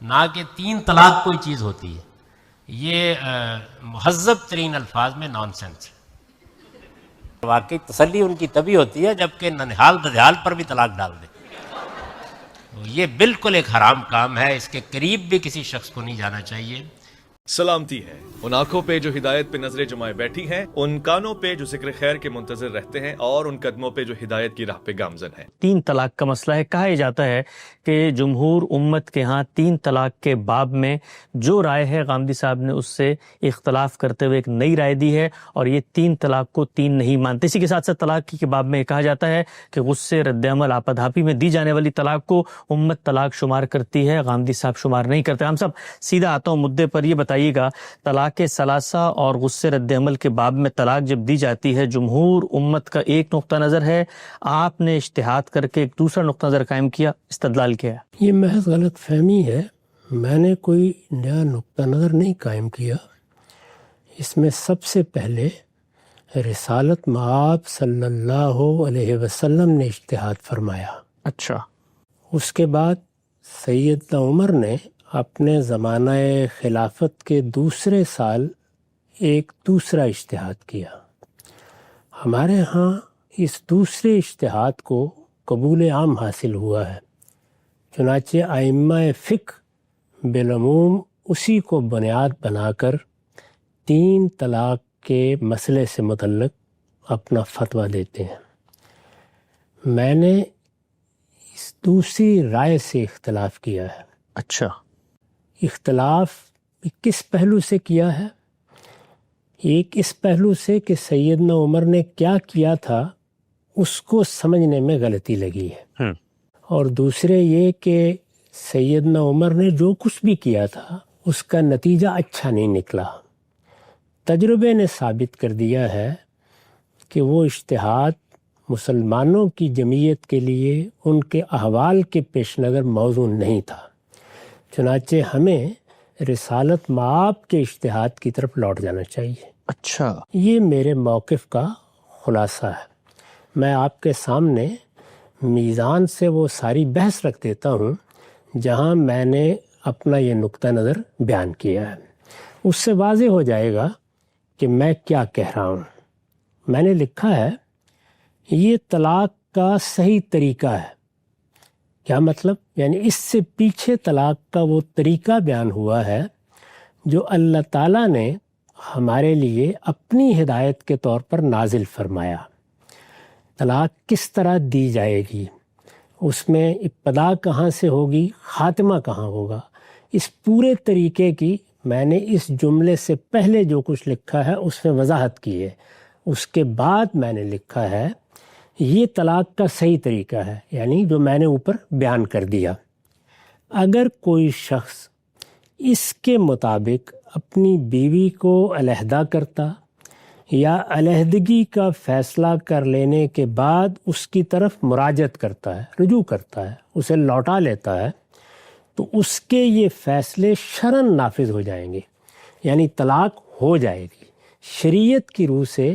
نہ کہ 3 طلاق کوئی چیز ہوتی ہے. یہ مہذب ترین الفاظ میں نان سینس ہے. واقعی تسلی ان کی تبھی ہوتی ہے جبکہ ننہال ددھیال پر بھی طلاق ڈال دے. یہ بالکل ایک حرام کام ہے، اس کے قریب بھی کسی شخص کو نہیں جانا چاہیے. سلامتی ہے ان آنکھوں پہ جو ہدایت پہ نظریں جمائے بیٹھی ہیں، ان کانوں پہ جو ذکر خیر کے منتظر رہتے ہیں، اور ان قدموں پہ جو ہدایت کی راہ پہ گامزن ہیں. 3 طلاق کا مسئلہ ہے. کہا جاتا ہے کہ جمہور امت کے ہاں 3 طلاق کے باب میں جو رائے ہے غامدی صاحب نے اس سے اختلاف کرتے ہوئے ایک نئی رائے دی ہے، اور یہ 3 طلاق کو 3 نہیں مانتے. اسی کے ساتھ ساتھ طلاق کے باب میں کہا جاتا ہے کہ غصے، رد عمل، آپادھاپی میں دی جانے والی طلاق کو امت طلاق شمار کرتی ہے، غامدی صاحب شمار نہیں کرتے. ہم سب سیدھا آتا ہوں مدعے پر. یہ بتائیے گا طلاق ثلاثہ اور غصے رد عمل کے باب میں طلاق جب دی جاتی ہے، جمہور امت کا ایک نقطہ نظر ہے، آپ نے اجتہاد کر کے ایک دوسرا نقطہ نظر قائم کیا، استدلال کیا ہے؟ یہ محض غلط فہمی ہے. میں نے کوئی نیا نقطہ نظر نہیں قائم کیا. اس میں سب سے پہلے رسالت مآب صلی اللہ علیہ وسلم نے اجتہاد فرمایا. اچھا. اس کے بعد سیدنا عمر نے اپنے زمانہ خلافت کے دوسرے سال ایک دوسرا اجتہاد کیا. ہمارے ہاں اس دوسرے اجتہاد کو قبول عام حاصل ہوا ہے. چنانچہ ائمہ فقہ بالعموم اسی کو بنیاد بنا کر 3 طلاق کے مسئلے سے متعلق اپنا فتویٰ دیتے ہیں. میں نے اس دوسری رائے سے اختلاف کیا ہے. اچھا. اختلاف کس پہلو سے کیا ہے؟ ایک اس پہلو سے کہ سیدنا عمر نے کیا کیا تھا اس کو سمجھنے میں غلطی لگی ہے، اور دوسرے یہ کہ سیدنا عمر نے جو کچھ بھی کیا تھا اس کا نتیجہ اچھا نہیں نکلا. تجربے نے ثابت کر دیا ہے کہ وہ اجتہاد مسلمانوں کی جمعیت کے لیے ان کے احوال کے پیش نظر موزوں نہیں تھا. چنانچہ ہمیں رسالت مآب کے اجتہاد کی طرف لوٹ جانا چاہیے. اچھا. یہ میرے موقف کا خلاصہ ہے. میں آپ کے سامنے میزان سے وہ ساری بحث رکھ دیتا ہوں جہاں میں نے اپنا یہ نقطہ نظر بیان کیا ہے. اس سے واضح ہو جائے گا کہ میں کیا کہہ رہا ہوں. میں نے لکھا ہے یہ طلاق کا صحیح طریقہ ہے. کیا مطلب؟ یعنی اس سے پیچھے طلاق کا وہ طریقہ بیان ہوا ہے جو اللہ تعالیٰ نے ہمارے لیے اپنی ہدایت کے طور پر نازل فرمایا. طلاق کس طرح دی جائے گی، اس میں ابتدا کہاں سے ہوگی، خاتمہ کہاں ہوگا، اس پورے طریقے کی میں نے اس جملے سے پہلے جو کچھ لکھا ہے اس میں وضاحت کی ہے. اس کے بعد میں نے لکھا ہے یہ طلاق کا صحیح طریقہ ہے، یعنی جو میں نے اوپر بیان کر دیا. اگر کوئی شخص اس کے مطابق اپنی بیوی کو علیحدہ کرتا یا علیحدگی کا فیصلہ کر لینے کے بعد اس کی طرف مراجعت کرتا ہے، رجوع کرتا ہے، اسے لوٹا لیتا ہے، تو اس کے یہ فیصلے شرعاً نافذ ہو جائیں گے، یعنی طلاق ہو جائے گی. شریعت کی روح سے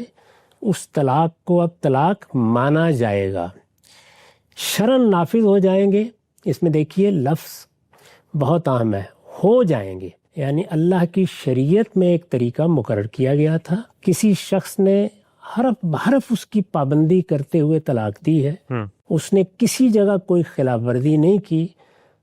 اس طلاق کو اب طلاق مانا جائے گا، شرعاً نافذ ہو جائیں گے. اس میں دیکھیے لفظ بہت اہم ہے، ہو جائیں گے. یعنی اللہ کی شریعت میں ایک طریقہ مقرر کیا گیا تھا، کسی شخص نے حرف بحرف اس کی پابندی کرتے ہوئے طلاق دی ہے، اس نے کسی جگہ کوئی خلاف ورزی نہیں کی.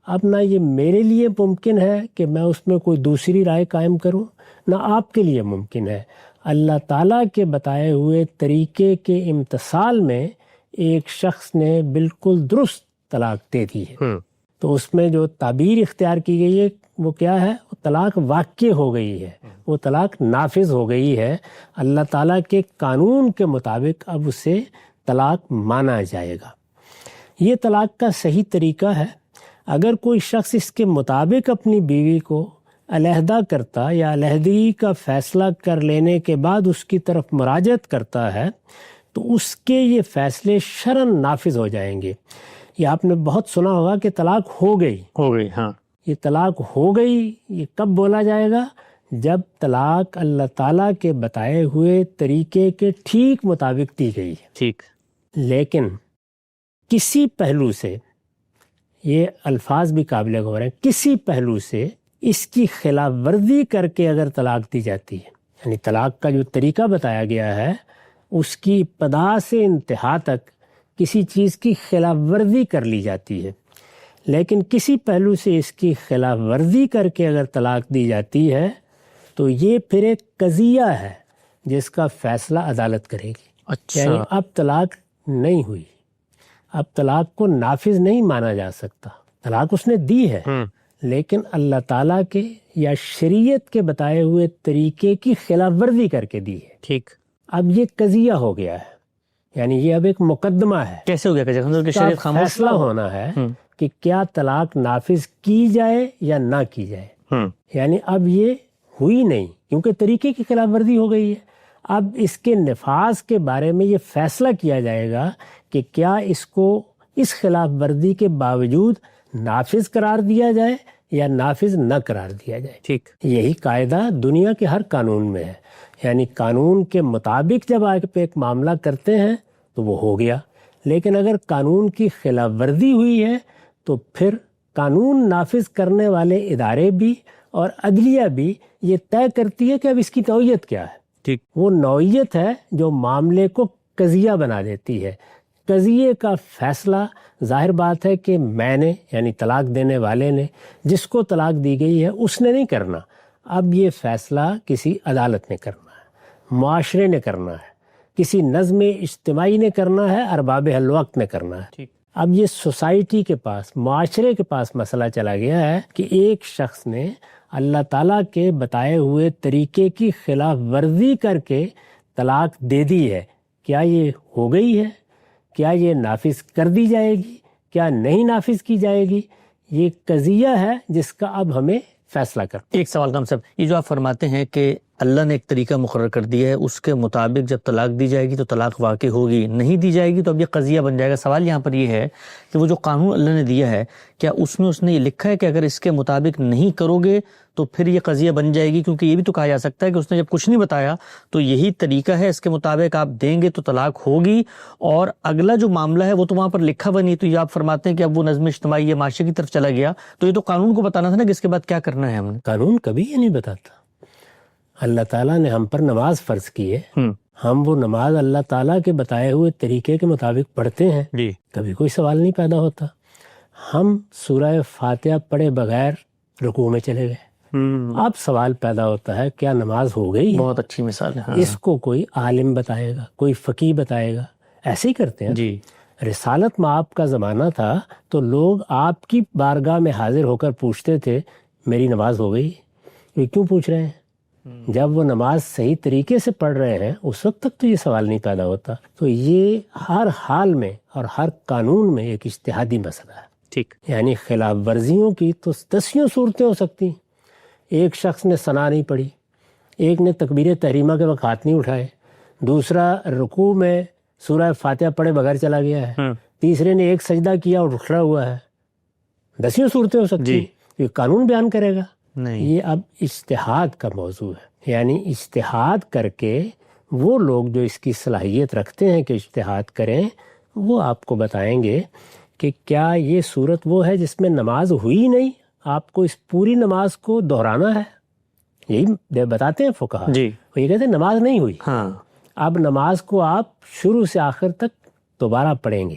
اب نہ یہ میرے لیے ممکن ہے کہ میں اس میں کوئی دوسری رائے قائم کروں، نہ آپ کے لیے ممکن ہے. اللہ تعالیٰ کے بتائے ہوئے طریقے کے امتثال میں ایک شخص نے بالکل درست طلاق دے دی ہے، تو اس میں جو تعبیر اختیار کی گئی ہے وہ کیا ہے؟ وہ طلاق واقع ہو گئی ہے، وہ طلاق نافذ ہو گئی ہے. اللہ تعالیٰ کے قانون کے مطابق اب اسے طلاق مانا جائے گا. یہ طلاق کا صحیح طریقہ ہے. اگر کوئی شخص اس کے مطابق اپنی بیوی کو علیحدہ کرتا یا علیحدگی کا فیصلہ کر لینے کے بعد اس کی طرف مراجعت کرتا ہے تو اس کے یہ فیصلے شرعاً نافذ ہو جائیں گے. یہ آپ نے بہت سنا ہوگا کہ طلاق ہو گئی. ہاں. یہ طلاق ہو گئی، یہ کب بولا جائے گا؟ جب طلاق اللہ تعالیٰ کے بتائے ہوئے طریقے کے ٹھیک مطابق دی گئی. ٹھیک. لیکن کسی پہلو سے یہ الفاظ بھی قابل غور ہیں، کسی پہلو سے اس کی خلاف ورزی کر کے اگر طلاق دی جاتی ہے، یعنی طلاق کا جو طریقہ بتایا گیا ہے اس کی ابتدا سے انتہا تک کسی چیز کی خلاف ورزی کر لی جاتی ہے، لیکن کسی پہلو سے اس کی خلاف ورزی کر کے اگر طلاق دی جاتی ہے تو یہ پھر ایک قضیہ ہے جس کا فیصلہ عدالت کرے گی۔ اچھا، یعنی اب طلاق نہیں ہوئی، اب طلاق کو نافذ نہیں مانا جا سکتا، طلاق اس نے دی ہے لیکن اللہ تعالیٰ کے یا شریعت کے بتائے ہوئے طریقے کی خلاف ورزی کر کے دی ہے۔ ٹھیک، اب یہ قضیہ ہو گیا ہے، یعنی یہ اب ایک مقدمہ ہے، کیسے ہو گیا کہ شریعت خاموش فیصلہ ہونا ہے کہ کیا طلاق نافذ کی جائے یا نہ کی جائے۔ یعنی اب یہ ہوئی نہیں کیونکہ طریقے کی خلاف ورزی ہو گئی ہے، اب اس کے نفاذ کے بارے میں یہ فیصلہ کیا جائے گا کہ کیا اس کو اس خلاف ورزی کے باوجود نافذ قرار دیا جائے یا نافذ نہ قرار دیا جائے۔ ٹھیک، یہی قاعدہ دنیا کے ہر قانون میں ہے، یعنی قانون کے مطابق جب آپ ایک معاملہ کرتے ہیں تو وہ ہو گیا، لیکن اگر قانون کی خلاف ورزی ہوئی ہے تو پھر قانون نافذ کرنے والے ادارے بھی اور عدلیہ بھی یہ طے کرتی ہے کہ اب اس کی نوعیت کیا ہے۔ ٹھیک، وہ نوعیت ہے جو معاملے کو قضیہ بنا دیتی ہے۔ قضیے کا فیصلہ ظاہر بات ہے کہ میں نے یعنی طلاق دینے والے نے، جس کو طلاق دی گئی ہے اس نے نہیں کرنا، اب یہ فیصلہ کسی عدالت نے کرنا ہے، معاشرے نے کرنا ہے، کسی نظم اجتماعی نے کرنا ہے، ارباب حل وقت نے کرنا ہے۔ ٹھیک، اب یہ سوسائٹی کے پاس، معاشرے کے پاس مسئلہ چلا گیا ہے کہ ایک شخص نے اللہ تعالیٰ کے بتائے ہوئے طریقے کی خلاف ورزی کر کے طلاق دے دی ہے، کیا یہ ہو گئی ہے؟ کیا یہ نافذ کر دی جائے گی؟ کیا نہیں نافذ کی جائے گی؟ یہ قضیہ ہے جس کا اب ہمیں فیصلہ کرنا۔ ایک سوال کا صاحب، یہ جو آپ فرماتے ہیں کہ اللہ نے ایک طریقہ مقرر کر دیا ہے، اس کے مطابق جب طلاق دی جائے گی تو طلاق واقع ہوگی، نہیں دی جائے گی تو اب یہ قضیہ بن جائے گا۔ سوال یہاں پر یہ ہے کہ وہ جو قانون اللہ نے دیا ہے، کیا اس میں اس نے یہ لکھا ہے کہ اگر اس کے مطابق نہیں کرو گے تو پھر یہ قضیہ بن جائے گی؟ کیونکہ یہ بھی تو کہا جا سکتا ہے کہ اس نے جب کچھ نہیں بتایا تو یہی طریقہ ہے، اس کے مطابق آپ دیں گے تو طلاق ہوگی، اور اگلا جو معاملہ ہے وہ تو وہاں پر لکھا ہوا نہیں، تو یہ آپ فرماتے ہیں کہ اب وہ نظم اجتماعی یا معاشرے کی طرف چلا گیا، تو یہ تو قانون کو بتانا تھا نا کہ اس کے بعد کیا کرنا ہے ہم نے۔ قانون کبھی یہ نہیں بتاتا۔ اللہ تعالیٰ نے ہم پر نماز فرض کی ہے، ہم وہ نماز اللہ تعالیٰ کے بتائے ہوئے طریقے کے مطابق پڑھتے ہیں، جی، کبھی کوئی سوال نہیں پیدا ہوتا۔ ہم سورہ فاتحہ پڑھے بغیر رکوع میں چلے گئے، اب سوال پیدا ہوتا ہے کیا نماز ہو گئی؟ بہت اچھی مثال ہے۔ اس کو کوئی عالم بتائے گا، کوئی فقیہ بتائے گا، ایسے ہی کرتے ہیں۔ جی، رسالت مآب کا زمانہ تھا تو لوگ آپ کی بارگاہ میں حاضر ہو کر پوچھتے تھے میری نماز ہو گئی؟ یہ کیوں پوچھ رہے ہیں؟ جب وہ نماز صحیح طریقے سے پڑھ رہے ہیں اس وقت تک تو یہ سوال نہیں پیدا ہوتا۔ تو یہ ہر حال میں اور ہر قانون میں ایک اجتہادی مسئلہ ہے۔ ٹھیک، یعنی خلاف ورزیوں کی تو دسیوں صورتیں ہو سکتی ہیں۔ ایک شخص نے ثنا نہیں پڑھی، ایک نے تکبیر تحریمہ کے وقت ہاتھ نہیں اٹھائے، دوسرا رکوع میں سورہ فاتحہ پڑھے بغیر چلا گیا ہے، تیسرے نے ایک سجدہ کیا اور اٹھا ہوا ہے، دسیوں صورتیں ہو سکتی ہیں۔ یہ قانون بیان کرے گا نہیں، یہ اب اجتہاد کا موضوع ہے، یعنی اجتہاد کر کے وہ لوگ جو اس کی صلاحیت رکھتے ہیں کہ اجتہاد کریں وہ آپ کو بتائیں گے کہ کیا یہ صورت وہ ہے جس میں نماز ہوئی نہیں، آپ کو اس پوری نماز کو دہرانا ہے، یہی بتاتے ہیں فقہا۔ جی، وہ یہ کہتے ہیں نماز نہیں ہوئی، ہاں، اب نماز کو آپ شروع سے آخر تک دوبارہ پڑھیں گے۔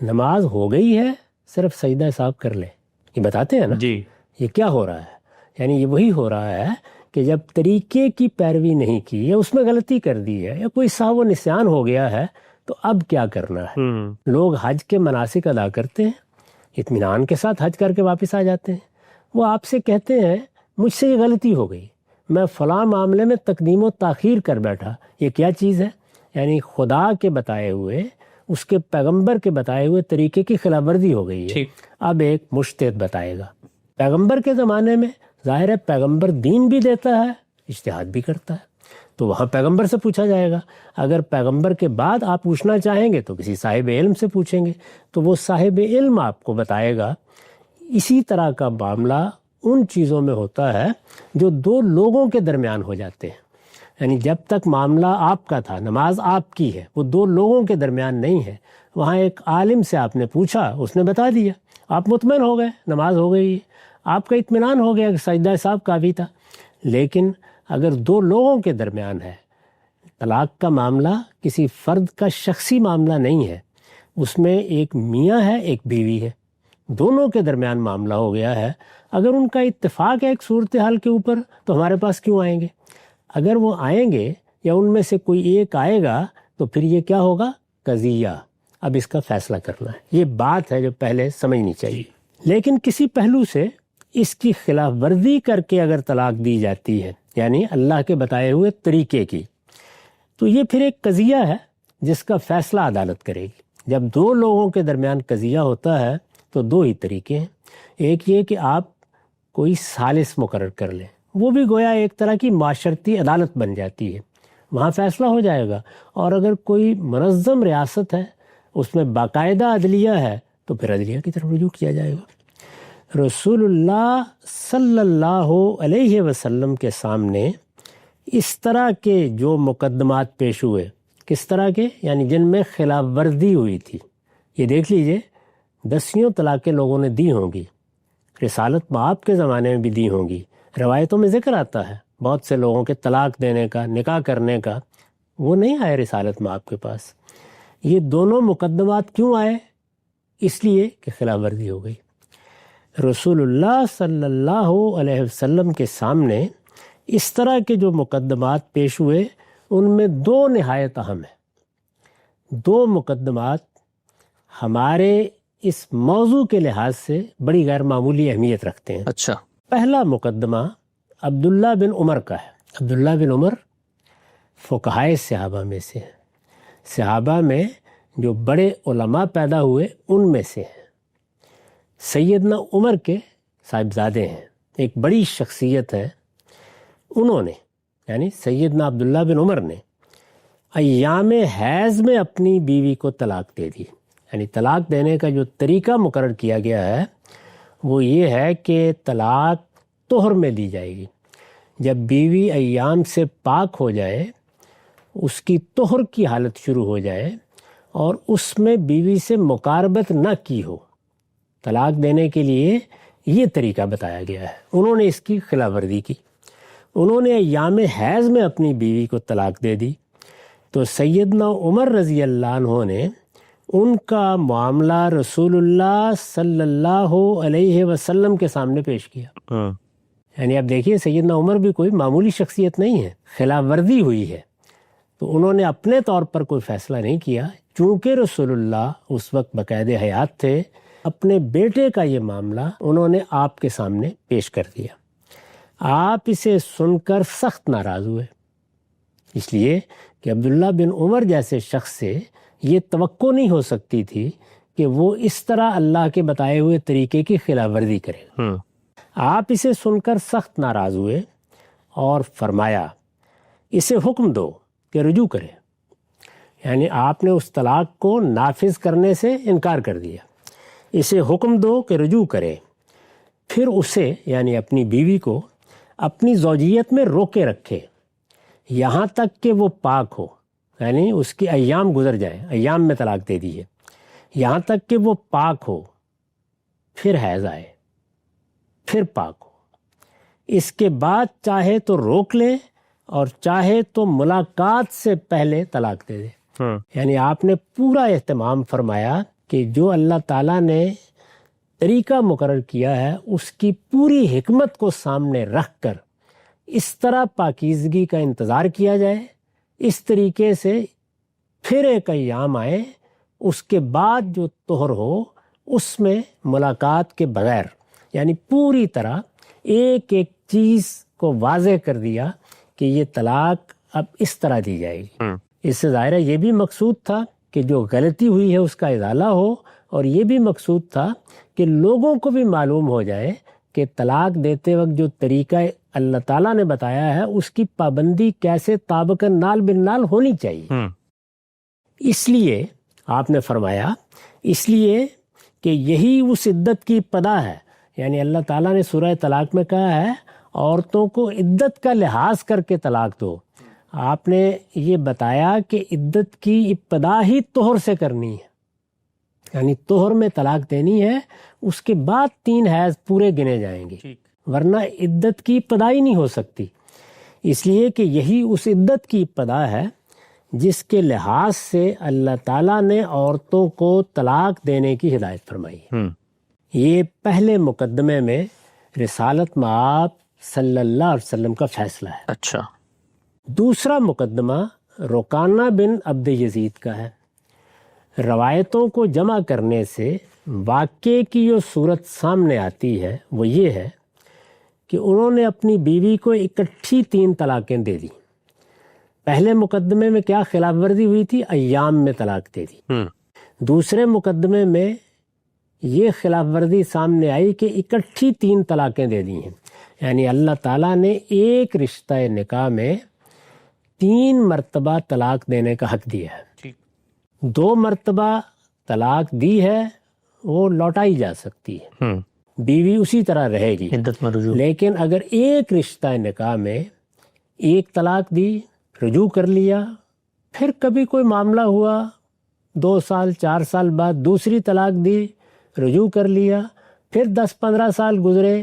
نماز ہو گئی ہے، صرف سجدہ صاحب کر لیں، یہ بتاتے ہیں نا۔ جی، یہ کیا ہو رہا ہے؟ یعنی یہ وہی ہو رہا ہے کہ جب طریقے کی پیروی نہیں کی یا اس میں غلطی کر دی ہے یا کوئی سہو و نسیان ہو گیا ہے تو اب کیا کرنا ہے؟ لوگ حج کے مناسک ادا کرتے ہیں، اطمینان کے ساتھ حج کر کے واپس آ جاتے ہیں، وہ آپ سے کہتے ہیں مجھ سے یہ غلطی ہو گئی، میں فلاں معاملے میں تقدیم و تاخیر کر بیٹھا، یہ کیا چیز ہے؟ یعنی خدا کے بتائے ہوئے، اس کے پیغمبر کے بتائے ہوئے طریقے کی خلاف ورزی ہو گئی ہے۔ اب ایک مجتہد بتائے گا۔ پیغمبر کے زمانے میں ظاہر ہے پیغمبر دین بھی دیتا ہے، اجتہاد بھی کرتا ہے، تو وہاں پیغمبر سے پوچھا جائے گا۔ اگر پیغمبر کے بعد آپ پوچھنا چاہیں گے تو کسی صاحب علم سے پوچھیں گے، تو وہ صاحب علم آپ کو بتائے گا۔ اسی طرح کا معاملہ ان چیزوں میں ہوتا ہے جو دو لوگوں کے درمیان ہو جاتے ہیں، یعنی جب تک معاملہ آپ کا تھا، نماز آپ کی ہے، وہ دو لوگوں کے درمیان نہیں ہے، وہاں ایک عالم سے آپ نے پوچھا، اس نے بتا دیا، آپ مطمئن ہو گئے، نماز ہو گئی، آپ کا اطمینان ہو گیا کہ سجدہ صاحب کافی تھا۔ لیکن اگر دو لوگوں کے درمیان ہے، طلاق کا معاملہ کسی فرد کا شخصی معاملہ نہیں ہے، اس میں ایک میاں ہے ایک بیوی ہے، دونوں کے درمیان معاملہ ہو گیا ہے، اگر ان کا اتفاق ہے ایک صورتحال کے اوپر تو ہمارے پاس کیوں آئیں گے؟ اگر وہ آئیں گے یا ان میں سے کوئی ایک آئے گا تو پھر یہ کیا ہوگا؟ قضیہ، اب اس کا فیصلہ کرنا ہے۔ یہ بات ہے جو پہلے سمجھنی چاہیے۔ لیکن کسی پہلو سے اس کی خلاف ورزی کر کے اگر طلاق دی جاتی ہے، یعنی اللہ کے بتائے ہوئے طریقے کی، تو یہ پھر ایک قضیہ ہے جس کا فیصلہ عدالت کرے گی۔ جب دو لوگوں کے درمیان قضیہ ہوتا ہے تو دو ہی طریقے ہیں، ایک یہ کہ آپ کوئی ثالث مقرر کر لیں، وہ بھی گویا ایک طرح کی معاشرتی عدالت بن جاتی ہے، وہاں فیصلہ ہو جائے گا۔ اور اگر کوئی منظم ریاست ہے، اس میں باقاعدہ عدلیہ ہے، تو پھر عدلیہ کی طرف رجوع کیا جائے گا۔ رسول اللہ صلی اللہ علیہ وسلم کے سامنے اس طرح کے جو مقدمات پیش ہوئے، کس طرح کے؟ یعنی جن میں خلاف ورزی ہوئی تھی، یہ دیکھ لیجئے 10 طلاقیں لوگوں نے دی ہوں گی، رسالت مآب کے زمانے میں بھی دی ہوں گی، روایتوں میں ذکر آتا ہے بہت سے لوگوں کے طلاق دینے کا، نکاح کرنے کا، وہ نہیں آئے رسالت مآب کے پاس۔ یہ دونوں مقدمات کیوں آئے؟ اس لیے کہ خلاف ورزی ہو گئی۔ رسول اللہ صلی اللہ علیہ وسلم کے سامنے اس طرح کے جو مقدمات پیش ہوئے، ان میں دو نہایت اہم ہیں۔ دو مقدمات ہمارے اس موضوع کے لحاظ سے بڑی غیر معمولی اہمیت رکھتے ہیں۔ اچھا، پہلا مقدمہ عبداللہ بن عمر کا ہے۔ عبداللہ بن عمر فقہائے صحابہ میں سے ہیں، صحابہ میں جو بڑے علماء پیدا ہوئے ان میں سے ہیں، سیدنا عمر کے صاحبزادے ہیں، ایک بڑی شخصیت ہے۔ انہوں نے یعنی سیدنا عبداللہ بن عمر نے ایام حیض میں اپنی بیوی کو طلاق دے دی۔ یعنی طلاق دینے کا جو طریقہ مقرر کیا گیا ہے وہ یہ ہے کہ طلاق طہر میں دی جائے گی۔ جب بیوی ایام سے پاک ہو جائے، اس کی طہر کی حالت شروع ہو جائے اور اس میں بیوی سے مقاربت نہ کی ہو، طلاق دینے کے لیے یہ طریقہ بتایا گیا ہے۔ انہوں نے اس کی خلاف ورزی کی، انہوں نے ایام حیض میں اپنی بیوی کو طلاق دے دی، تو سیدنا عمر رضی اللہ عنہ نے ان کا معاملہ رسول اللہ صلی اللہ علیہ وسلم کے سامنے پیش کیا۔ یعنی اب دیکھیے سیدنا عمر بھی کوئی معمولی شخصیت نہیں ہے، خلاف ورزی ہوئی ہے تو انہوں نے اپنے طور پر کوئی فیصلہ نہیں کیا، چونکہ رسول اللہ اس وقت باقاعد حیات تھے، اپنے بیٹے کا یہ معاملہ انہوں نے آپ کے سامنے پیش کر دیا۔ آپ اسے سن کر سخت ناراض ہوئے، اس لیے کہ عبداللہ بن عمر جیسے شخص سے یہ توقع نہیں ہو سکتی تھی کہ وہ اس طرح اللہ کے بتائے ہوئے طریقے کی خلاف ورزی کرے۔ آپ اسے سن کر سخت ناراض ہوئے اور فرمایا اسے حکم دو کہ رجوع کرے۔ یعنی آپ نے اس طلاق کو نافذ کرنے سے انکار کر دیا، اسے حکم دو کہ رجوع کرے، پھر اسے یعنی اپنی بیوی کو اپنی زوجیت میں روکے رکھے یہاں تک کہ وہ پاک ہو، یعنی اس کی ایام گزر جائیں، ایام میں طلاق دے دیے، یہاں تک کہ وہ پاک ہو، پھر حیض آئے، پھر پاک ہو، اس کے بعد چاہے تو روک لے اور چاہے تو ملاقات سے پہلے طلاق دے دے۔ یعنی آپ نے پورا اہتمام فرمایا کہ جو اللہ تعالیٰ نے طریقہ مقرر کیا ہے اس کی پوری حکمت کو سامنے رکھ کر اس طرح پاکیزگی کا انتظار کیا جائے، اس طریقے سے پھر ایک ایام آئے، اس کے بعد جو طہر ہو اس میں ملاقات کے بغیر، یعنی پوری طرح ایک ایک چیز کو واضح کر دیا کہ یہ طلاق اب اس طرح دی جائے گی۔ اس سے ظاہر ہے یہ بھی مقصود تھا کہ جو غلطی ہوئی ہے اس کا ازالہ ہو، اور یہ بھی مقصود تھا کہ لوگوں کو بھی معلوم ہو جائے کہ طلاق دیتے وقت جو طریقہ اللہ تعالیٰ نے بتایا ہے اس کی پابندی کیسے طابقاً نال بالنال ہونی چاہیے۔ اس لیے آپ نے فرمایا اس لیے کہ یہی اس عدت کی ابتدا ہے، یعنی اللہ تعالیٰ نے سورہ طلاق میں کہا ہے عورتوں کو عدت کا لحاظ کر کے طلاق دو، آپ نے یہ بتایا کہ عدت کی ابتدا ہی طہر سے کرنی ہے، یعنی طہر میں طلاق دینی ہے، اس کے بعد 3 حیض پورے گنے جائیں گے، ورنہ عدت کی ابتدا ہی نہیں ہو سکتی، اس لیے کہ یہی اس عدت کی ابتدا ہے جس کے لحاظ سے اللہ تعالیٰ نے عورتوں کو طلاق دینے کی ہدایت فرمائی ہے۔ یہ پہلے مقدمے میں رسالت مآب صلی اللہ علیہ وسلم کا فیصلہ ہے۔ اچھا، دوسرا مقدمہ رکانہ بن عبد یزید کا ہے۔ روایتوں کو جمع کرنے سے واقعے کی جو صورت سامنے آتی ہے وہ یہ ہے کہ انہوں نے اپنی بیوی کو اکٹھی 3 طلاقیں دے دی۔ پہلے مقدمے میں کیا خلاف ورزی ہوئی تھی؟ ایام میں طلاق دے دی۔ دوسرے مقدمے میں یہ خلاف ورزی سامنے آئی کہ اکٹھی 3 طلاقیں دے دی ہیں، یعنی اللہ تعالیٰ نے ایک رشتہ نکاح میں 3 مرتبہ طلاق دینے کا حق دیا ہے۔ 2 مرتبہ طلاق دی ہے وہ لوٹائی جا سکتی ہے، بیوی اسی طرح رہے گی عدت میں رجوع۔ لیکن اگر ایک رشتہ نکاح میں 1 طلاق دی، رجوع کر لیا، پھر کبھی کوئی معاملہ ہوا 2 سال 4 سال بعد دوسری طلاق دی، رجوع کر لیا، پھر 10-15 سال گزرے،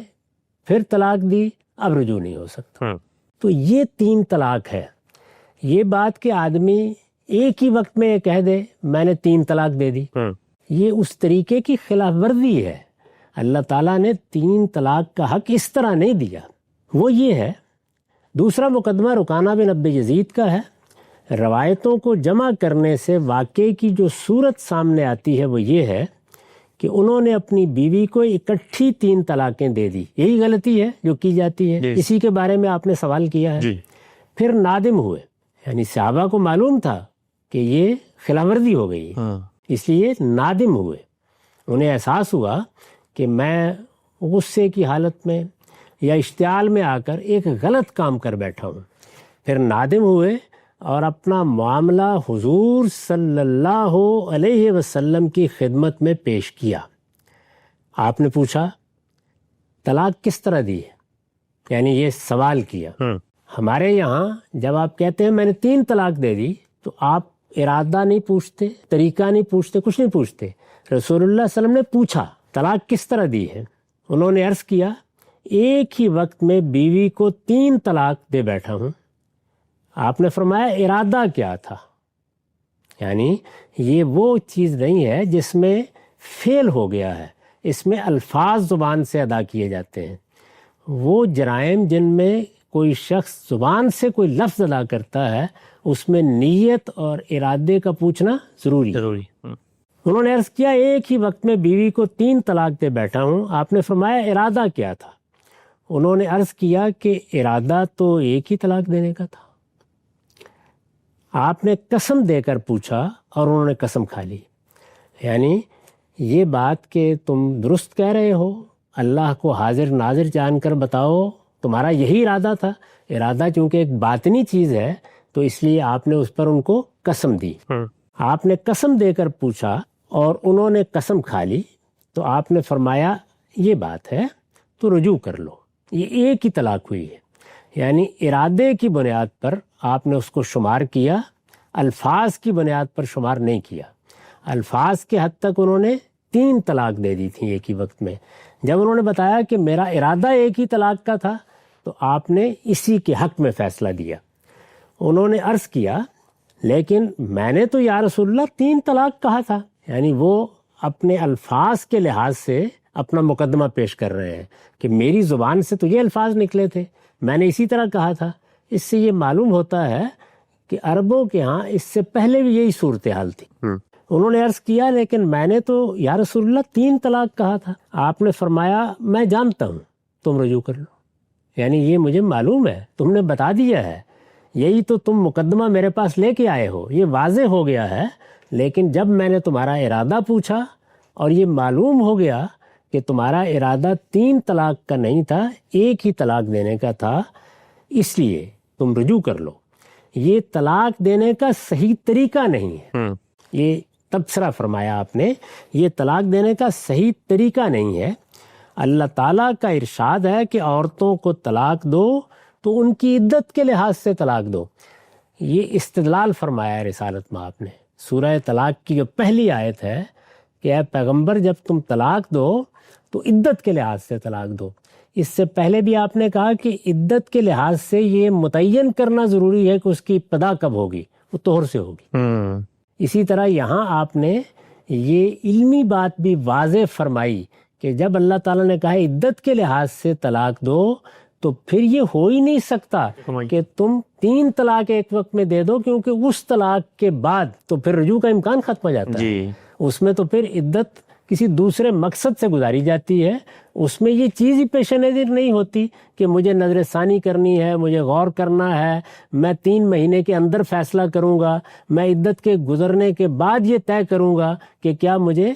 پھر طلاق دی، اب رجوع نہیں ہو سکتا۔ تو یہ 3 طلاق ہے۔ یہ بات کہ آدمی ایک ہی وقت میں یہ کہہ دے میں نے 3 طلاق دے دی، یہ اس طریقے کی خلاف ورزی ہے۔ اللہ تعالیٰ نے 3 طلاق کا حق اس طرح نہیں دیا۔ وہ یہ ہے، دوسرا مقدمہ رکانہ بن عبد یزید کا ہے۔ روایتوں کو جمع کرنے سے واقعے کی جو صورت سامنے آتی ہے وہ یہ ہے کہ انہوں نے اپنی بیوی کو اکٹھی 3 طلاقیں دے دی۔ یہی غلطی ہے جو کی جاتی ہے، اسی کے بارے میں آپ نے سوال کیا ہے۔ پھر نادم ہوئے، یعنی صحابہ کو معلوم تھا کہ یہ خلاف ورزی ہو گئی ہے، اس لیے نادم ہوئے، انہیں احساس ہوا کہ میں غصے کی حالت میں یا اشتعال میں آ کر ایک غلط کام کر بیٹھا ہوں۔ پھر نادم ہوئے اور اپنا معاملہ حضور صلی اللہ علیہ وسلم کی خدمت میں پیش کیا۔ آپ نے پوچھا طلاق کس طرح دی ہے، یعنی یہ سوال کیا۔ ہمارے یہاں جب آپ کہتے ہیں میں نے 3 طلاق دے دی تو آپ ارادہ نہیں پوچھتے، طریقہ نہیں پوچھتے، کچھ نہیں پوچھتے۔ رسول اللہ صلی اللہ علیہ وسلم نے پوچھا طلاق کس طرح دی ہے، انہوں نے عرض کیا ایک ہی وقت میں بیوی کو 3 طلاق دے بیٹھا ہوں۔ آپ نے فرمایا ارادہ کیا تھا، یعنی یہ وہ چیز نہیں ہے جس میں فعل ہو گیا ہے، اس میں الفاظ زبان سے ادا کیے جاتے ہیں۔ وہ جرائم جن میں کوئی شخص زبان سے کوئی لفظ ادا کرتا ہے اس میں نیت اور ارادے کا پوچھنا ضروری ہے۔ انہوں نے عرض کیا ایک ہی وقت میں بیوی کو 3 طلاق دے بیٹھا ہوں۔ آپ نے فرمایا ارادہ کیا تھا؟ انہوں نے عرض کیا کہ ارادہ تو ایک ہی طلاق دینے کا تھا۔ آپ نے قسم دے کر پوچھا اور انہوں نے قسم کھا لی، یعنی یہ بات کہ تم درست کہہ رہے ہو، اللہ کو حاضر ناظر جان کر بتاؤ تمہارا یہی ارادہ تھا۔ ارادہ چونکہ ایک باطنی چیز ہے تو اس لیے آپ نے اس پر ان کو قسم دی۔ آپ نے قسم دے کر پوچھا اور انہوں نے قسم کھا لی تو آپ نے فرمایا یہ بات ہے تو رجوع کر لو۔ یہ ایک ہی طلاق ہوئی ہے، یعنی ارادے کی بنیاد پر آپ نے اس کو شمار کیا، الفاظ کی بنیاد پر شمار نہیں کیا۔ الفاظ کے حد تک انہوں نے 3 طلاق دے دی تھی ایک ہی وقت میں۔ جب انہوں نے بتایا کہ میرا ارادہ ایک ہی طلاق کا تھا تو آپ نے اسی کے حق میں فیصلہ دیا۔ انہوں نے عرض کیا لیکن میں نے تو یا رسول اللہ 3 طلاق کہا تھا، یعنی وہ اپنے الفاظ کے لحاظ سے اپنا مقدمہ پیش کر رہے ہیں کہ میری زبان سے تو یہ الفاظ نکلے تھے، میں نے اسی طرح کہا تھا۔ اس سے یہ معلوم ہوتا ہے کہ عربوں کے ہاں اس سے پہلے بھی یہی صورتحال تھی۔ انہوں نے عرض کیا لیکن میں نے تو یا رسول اللہ 3 طلاق کہا تھا۔ آپ نے فرمایا میں جانتا ہوں، تم رجوع کر لو، یعنی یہ مجھے معلوم ہے، تم نے بتا دیا ہے، یہی تو تم مقدمہ میرے پاس لے کے آئے ہو، یہ واضح ہو گیا ہے۔ لیکن جب میں نے تمہارا ارادہ پوچھا اور یہ معلوم ہو گیا کہ تمہارا ارادہ 3 طلاق کا نہیں تھا، ایک ہی طلاق دینے کا تھا، اس لیے تم رجوع کر لو۔ یہ طلاق دینے کا صحیح طریقہ نہیں ہے، یہ تبصرہ فرمایا آپ نے، یہ طلاق دینے کا صحیح طریقہ نہیں ہے۔ اللہ تعالیٰ کا ارشاد ہے کہ عورتوں کو طلاق دو تو ان کی عدت کے لحاظ سے طلاق دو۔ یہ استدلال فرمایا ہے رسالت میں آپ نے۔ سورہ طلاق کی جو پہلی آیت ہے کہ اے پیغمبر جب تم طلاق دو تو عدت کے لحاظ سے طلاق دو۔ اس سے پہلے بھی آپ نے کہا کہ عدت کے لحاظ سے یہ متعین کرنا ضروری ہے کہ اس کی ابتدا کب ہوگی، وہ طہر سے ہوگی۔ اسی طرح یہاں آپ نے یہ علمی بات بھی واضح فرمائی کہ جب اللہ تعالیٰ نے کہا عدت کے لحاظ سے طلاق دو تو پھر یہ ہو ہی نہیں سکتا کہ تم 3 طلاق ایک وقت میں دے دو، کیونکہ اس طلاق کے بعد تو پھر رجوع کا امکان ختم ہو جاتا ہے۔ اس میں تو پھر عدت کسی دوسرے مقصد سے گزاری جاتی ہے، اس میں یہ چیز ہی پیش نظر نہیں ہوتی کہ مجھے نظر ثانی کرنی ہے، مجھے غور کرنا ہے، میں 3 مہینے کے اندر فیصلہ کروں گا، میں عدت کے گزرنے کے بعد یہ طے کروں گا کہ کیا مجھے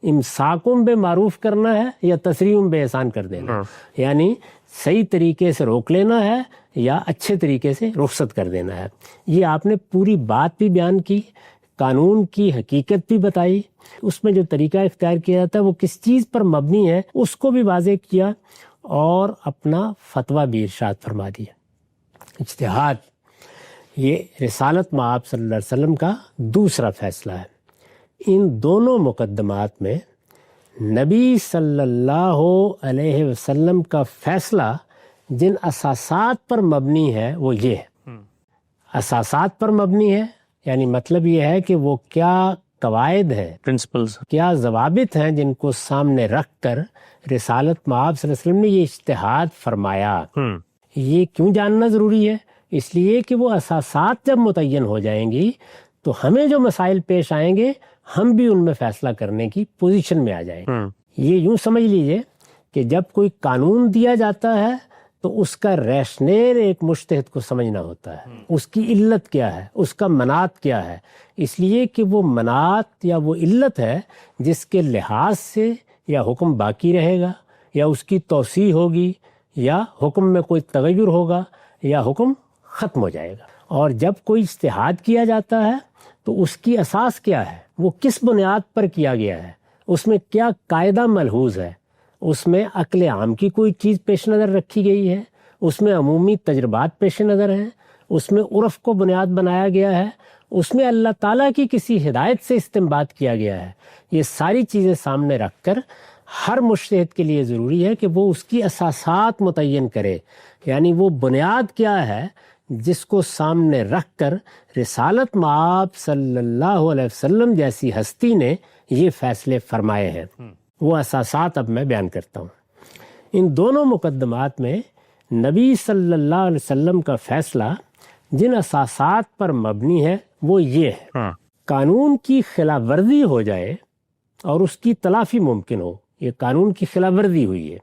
امساکم بے معروف کرنا ہے یا تسریحم بے احسان کر دینا، یعنی صحیح طریقے سے روک لینا ہے یا اچھے طریقے سے رخصت کر دینا ہے۔ یہ آپ نے پوری بات بھی بیان کی، قانون کی حقیقت بھی بتائی، اس میں جو طریقہ اختیار کیا جاتا ہے وہ کس چیز پر مبنی ہے اس کو بھی واضح کیا، اور اپنا فتویٰ بھی ارشاد فرما دیا۔ اجتہاد یہ رسالت مآب صلی اللہ علیہ وسلم کا دوسرا فیصلہ ہے۔ ان دونوں مقدمات میں نبی صلی اللہ علیہ وسلم کا فیصلہ جن اساسات پر مبنی ہے وہ یہ ہے۔ اساسات پر مبنی ہے یعنی مطلب یہ ہے کہ وہ کیا قواعد ہیں، پرنسپلز، کیا ضوابط ہیں جن کو سامنے رکھ کر رسالت مآب صلی اللہ علیہ وسلم نے یہ اجتہاد فرمایا۔ یہ کیوں جاننا ضروری ہے؟ اس لیے کہ وہ اساسات جب متعین ہو جائیں گی تو ہمیں جو مسائل پیش آئیں گے ہم بھی ان میں فیصلہ کرنے کی پوزیشن میں آ جائیں گے۔ یہ یوں سمجھ لیجئے کہ جب کوئی قانون دیا جاتا ہے تو اس کا ریشنیل ایک مجتہد کو سمجھنا ہوتا ہے، اس کی علت کیا ہے، اس کا منات کیا ہے، اس لیے کہ وہ منات یا وہ علت ہے جس کے لحاظ سے یا حکم باقی رہے گا یا اس کی توسیع ہوگی یا حکم میں کوئی تغیر ہوگا یا حکم ختم ہو جائے گا۔ اور جب کوئی اجتہاد کیا جاتا ہے تو اس کی اساس کیا ہے، وہ کس بنیاد پر کیا گیا ہے، اس میں کیا قاعدہ ملحوظ ہے، اس میں عقل عام کی کوئی چیز پیش نظر رکھی گئی ہے، اس میں عمومی تجربات پیش نظر ہیں، اس میں عرف کو بنیاد بنایا گیا ہے، اس میں اللہ تعالیٰ کی کسی ہدایت سے استنباط کیا گیا ہے۔ یہ ساری چیزیں سامنے رکھ کر ہر مجتہد کے لیے ضروری ہے کہ وہ اس کی اساسات متعین کرے، یعنی وہ بنیاد کیا ہے جس کو سامنے رکھ کر رسالت مآب صلی اللہ علیہ وسلم جیسی ہستی نے یہ فیصلے فرمائے ہیں۔ وہ اساسات اب میں بیان کرتا ہوں۔ ان دونوں مقدمات میں نبی صلی اللہ علیہ وسلم کا فیصلہ جن اساسات پر مبنی ہے وہ یہ ہے، قانون کی خلاف ورزی ہو جائے اور اس کی تلافی ممکن ہو۔ یہ قانون کی خلاف ورزی ہوئی ہے،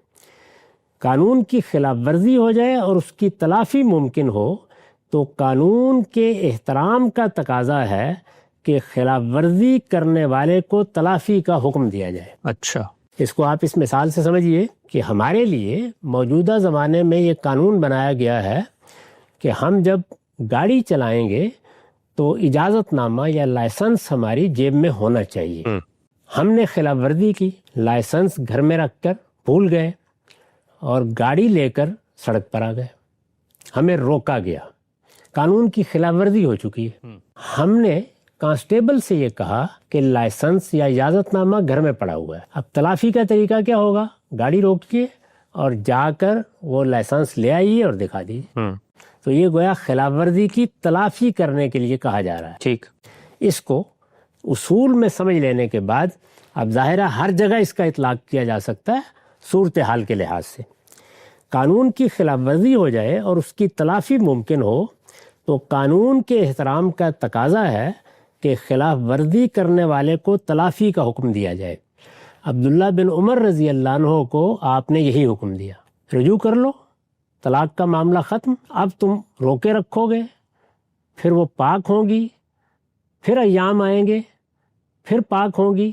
قانون کی خلاف ورزی ہو جائے اور اس کی تلافی ممکن ہو تو قانون کے احترام کا تقاضا ہے کہ خلاف ورزی کرنے والے کو تلافی کا حکم دیا جائے۔ اچھا، اس کو آپ اس مثال سے سمجھیے کہ ہمارے لیے موجودہ زمانے میں یہ قانون بنایا گیا ہے کہ ہم جب گاڑی چلائیں گے تو اجازت نامہ یا لائسنس ہماری جیب میں ہونا چاہیے۔ ہم نے خلاف ورزی کی، لائسنس گھر میں رکھ کر بھول گئے اور گاڑی لے کر سڑک پر آ گئے، ہمیں روکا گیا، قانون کی خلاف ورزی ہو چکی ہے۔ ہم نے کانسٹیبل سے یہ کہا کہ لائسنس یا اجازت نامہ گھر میں پڑا ہوا ہے۔ اب تلافی کا طریقہ کیا ہوگا؟ گاڑی روکیے اور جا کر وہ لائسنس لے آئیے اور دکھا دیجیے۔ تو یہ گویا خلاف ورزی کی تلافی کرنے کے لیے کہا جا رہا ہے۔ ٹھیک، اس کو اصول میں سمجھ لینے کے بعد اب ظاہر ہے ہر جگہ اس کا اطلاق کیا جا سکتا ہے صورتحال کے لحاظ سے۔ قانون کی خلاف ورزی ہو جائے اور اس کی تلافی ممکن ہو تو قانون کے احترام کا تقاضا ہے کہ خلاف ورزی کرنے والے کو تلافی کا حکم دیا جائے۔ عبداللہ بن عمر رضی اللہ عنہ کو آپ نے یہی حکم دیا، رجوع کر لو، طلاق کا معاملہ ختم، اب تم روکے رکھو گے، پھر وہ پاک ہوں گی، پھر ایام آئیں گے، پھر پاک ہوں گی،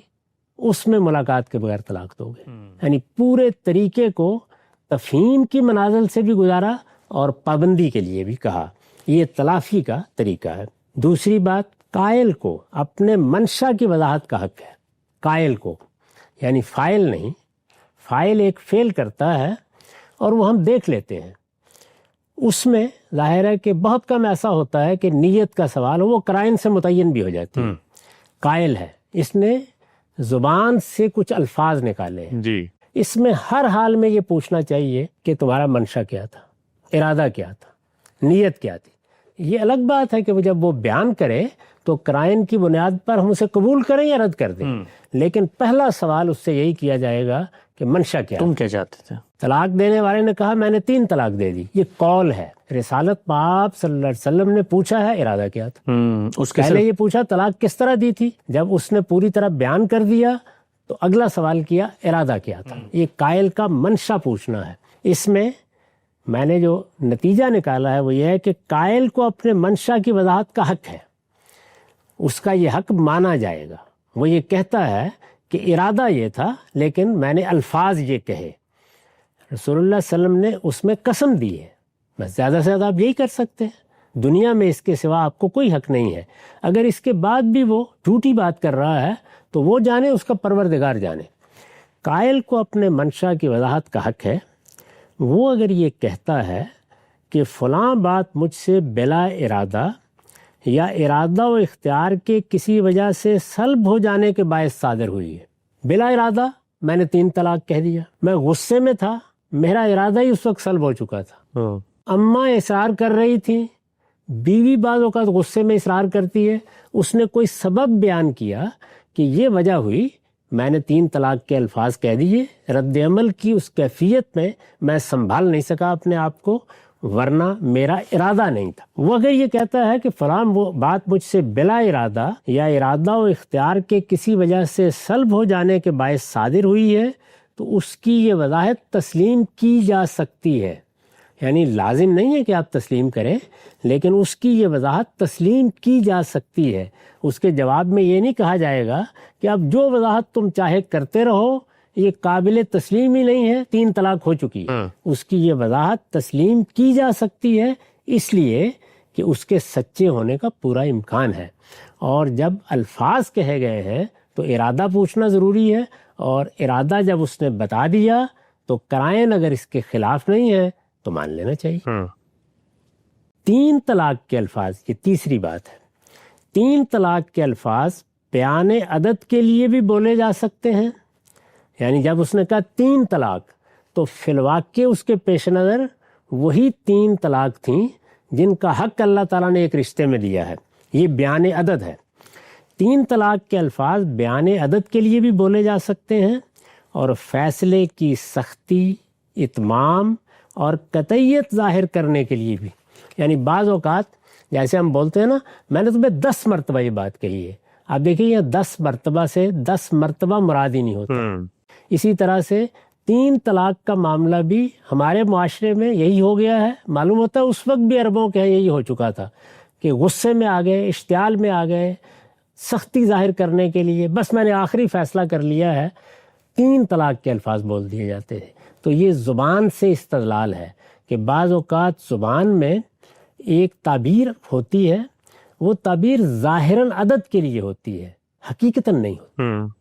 اس میں ملاقات کے بغیر طلاق دو گے۔ یعنی پورے طریقے کو تفہیم کی منازل سے بھی گزارا اور پابندی کے لیے بھی کہا۔ یہ تلافی کا طریقہ ہے۔ دوسری بات، قائل کو اپنے منشا کی وضاحت کا حق ہے۔ قائل کو یعنی فاعل نہیں، فاعل ایک فعل کرتا ہے اور وہ ہم دیکھ لیتے ہیں، اس میں ظاہر ہے کہ بہت کم ایسا ہوتا ہے کہ نیت کا سوال ہو، وہ قرائن سے متعین بھی ہو جاتی ہے۔ قائل ہے، اس نے زبان سے کچھ الفاظ نکالے ہیں. جی. اس میں ہر حال میں یہ پوچھنا چاہیے کہ تمہارا منشا کیا تھا, ارادہ کیا تھا, نیت کیا تھی. یہ الگ بات ہے کہ وہ جب وہ بیان کرے تو قرائن کی بنیاد پر ہم اسے قبول کریں یا رد کر دیں, لیکن پہلا سوال اس سے یہی کیا جائے گا کہ منشا کیا تم کیا چاہتے تھے؟ طلاق دینے والے نے کہا میں نے 3 طلاق دے دی, یہ قول ہے. رسالت پاک صلی اللہ علیہ وسلم نے پوچھا ہے ارادہ کیا تھا. اس کے پہلے یہ پوچھا طلاق کس طرح دی تھی, جب اس نے پوری طرح بیان کر دیا تو اگلا سوال کیا ارادہ کیا تھا. یہ قائل کا منشا پوچھنا ہے. اس میں نے جو نتیجہ نکالا ہے وہ یہ ہے کہ قائل کو اپنے منشا کی وضاحت کا حق ہے, اس کا یہ حق مانا جائے گا. وہ یہ کہتا ہے کہ ارادہ یہ تھا لیکن میں نے الفاظ یہ کہے. رسول اللہ صلی اللہ علیہ وسلم نے اس میں قسم دی ہے, بس زیادہ سے زیادہ آپ یہی کر سکتے ہیں. دنیا میں اس کے سوا آپ کو کوئی حق نہیں ہے. اگر اس کے بعد بھی وہ جھوٹی بات کر رہا ہے تو وہ جانے, اس کا پروردگار جانے. قائل کو اپنے منشا کی وضاحت کا حق ہے. وہ اگر یہ کہتا ہے کہ فلاں بات مجھ سے بلا ارادہ یا ارادہ و اختیار کے کسی وجہ سے سلب ہو جانے کے باعث صادر ہوئی ہے. بلا ارادہ میں نے 3 طلاق کہہ دیا, میں غصے میں تھا, میرا ارادہ ہی اس وقت سلب ہو چکا تھا. اماں اصرار کر رہی تھی, بیوی بعض اوقات غصے میں اصرار کرتی ہے, اس نے کوئی سبب بیان کیا کہ یہ وجہ ہوئی, میں نے 3 طلاق کے الفاظ کہہ دیے, رد عمل کی اس کیفیت میں سنبھال نہیں سکا اپنے آپ کو, ورنہ میرا ارادہ نہیں تھا. وہ اگر یہ کہتا ہے کہ فلاں وہ بات مجھ سے بلا ارادہ یا ارادہ و اختیار کے کسی وجہ سے سلب ہو جانے کے باعث صادر ہوئی ہے تو اس کی یہ وضاحت تسلیم کی جا سکتی ہے. یعنی لازم نہیں ہے کہ آپ تسلیم کریں, لیکن اس کی یہ وضاحت تسلیم کی جا سکتی ہے. اس کے جواب میں یہ نہیں کہا جائے گا کہ اب جو وضاحت تم چاہے کرتے رہو, یہ قابل تسلیم ہی نہیں ہے, 3 طلاق ہو چکی ہے. اس کی یہ وضاحت تسلیم کی جا سکتی ہے اس لیے کہ اس کے سچے ہونے کا پورا امکان ہے. اور جب الفاظ کہے گئے ہیں تو ارادہ پوچھنا ضروری ہے, اور ارادہ جب اس نے بتا دیا تو قرائن اگر اس کے خلاف نہیں ہے تو مان لینا چاہیے. 3 طلاق کے الفاظ, یہ تیسری بات ہے. 3 طلاق کے الفاظ بیان عدد کے لیے بھی بولے جا سکتے ہیں. یعنی جب اس نے کہا 3 طلاق تو فی الواقع اس کے پیش نظر وہی 3 طلاق تھیں جن کا حق اللہ تعالیٰ نے ایک رشتے میں دیا ہے. یہ بیان عدد ہے. 3 طلاق کے الفاظ بیان عدد کے لیے بھی بولے جا سکتے ہیں, اور فیصلے کی سختی, اتمام اور قطعیت ظاہر کرنے کے لیے بھی. یعنی بعض اوقات جیسے ہم بولتے ہیں نا, میں نے تمہیں 10 مرتبہ یہ بات کہی ہے, آپ دیکھیں یہ 10 مرتبہ سے 10 مرتبہ مراد ہی نہیں ہوتا. اسی طرح سے 3 طلاق کا معاملہ بھی ہمارے معاشرے میں یہی ہو گیا ہے. معلوم ہوتا ہے اس وقت بھی عربوں کے یہی ہو چکا تھا کہ غصے میں آ گئے, اشتعال میں آ گئے, سختی ظاہر کرنے کے لیے بس میں نے آخری فیصلہ کر لیا ہے, 3 طلاق کے الفاظ بول دیے جاتے ہیں. تو یہ زبان سے استدلال ہے کہ بعض اوقات زبان میں ایک تعبیر ہوتی ہے, وہ تعبیر ظاہراً عدد کے لیے ہوتی ہے, حقیقتاً نہیں ہوتی.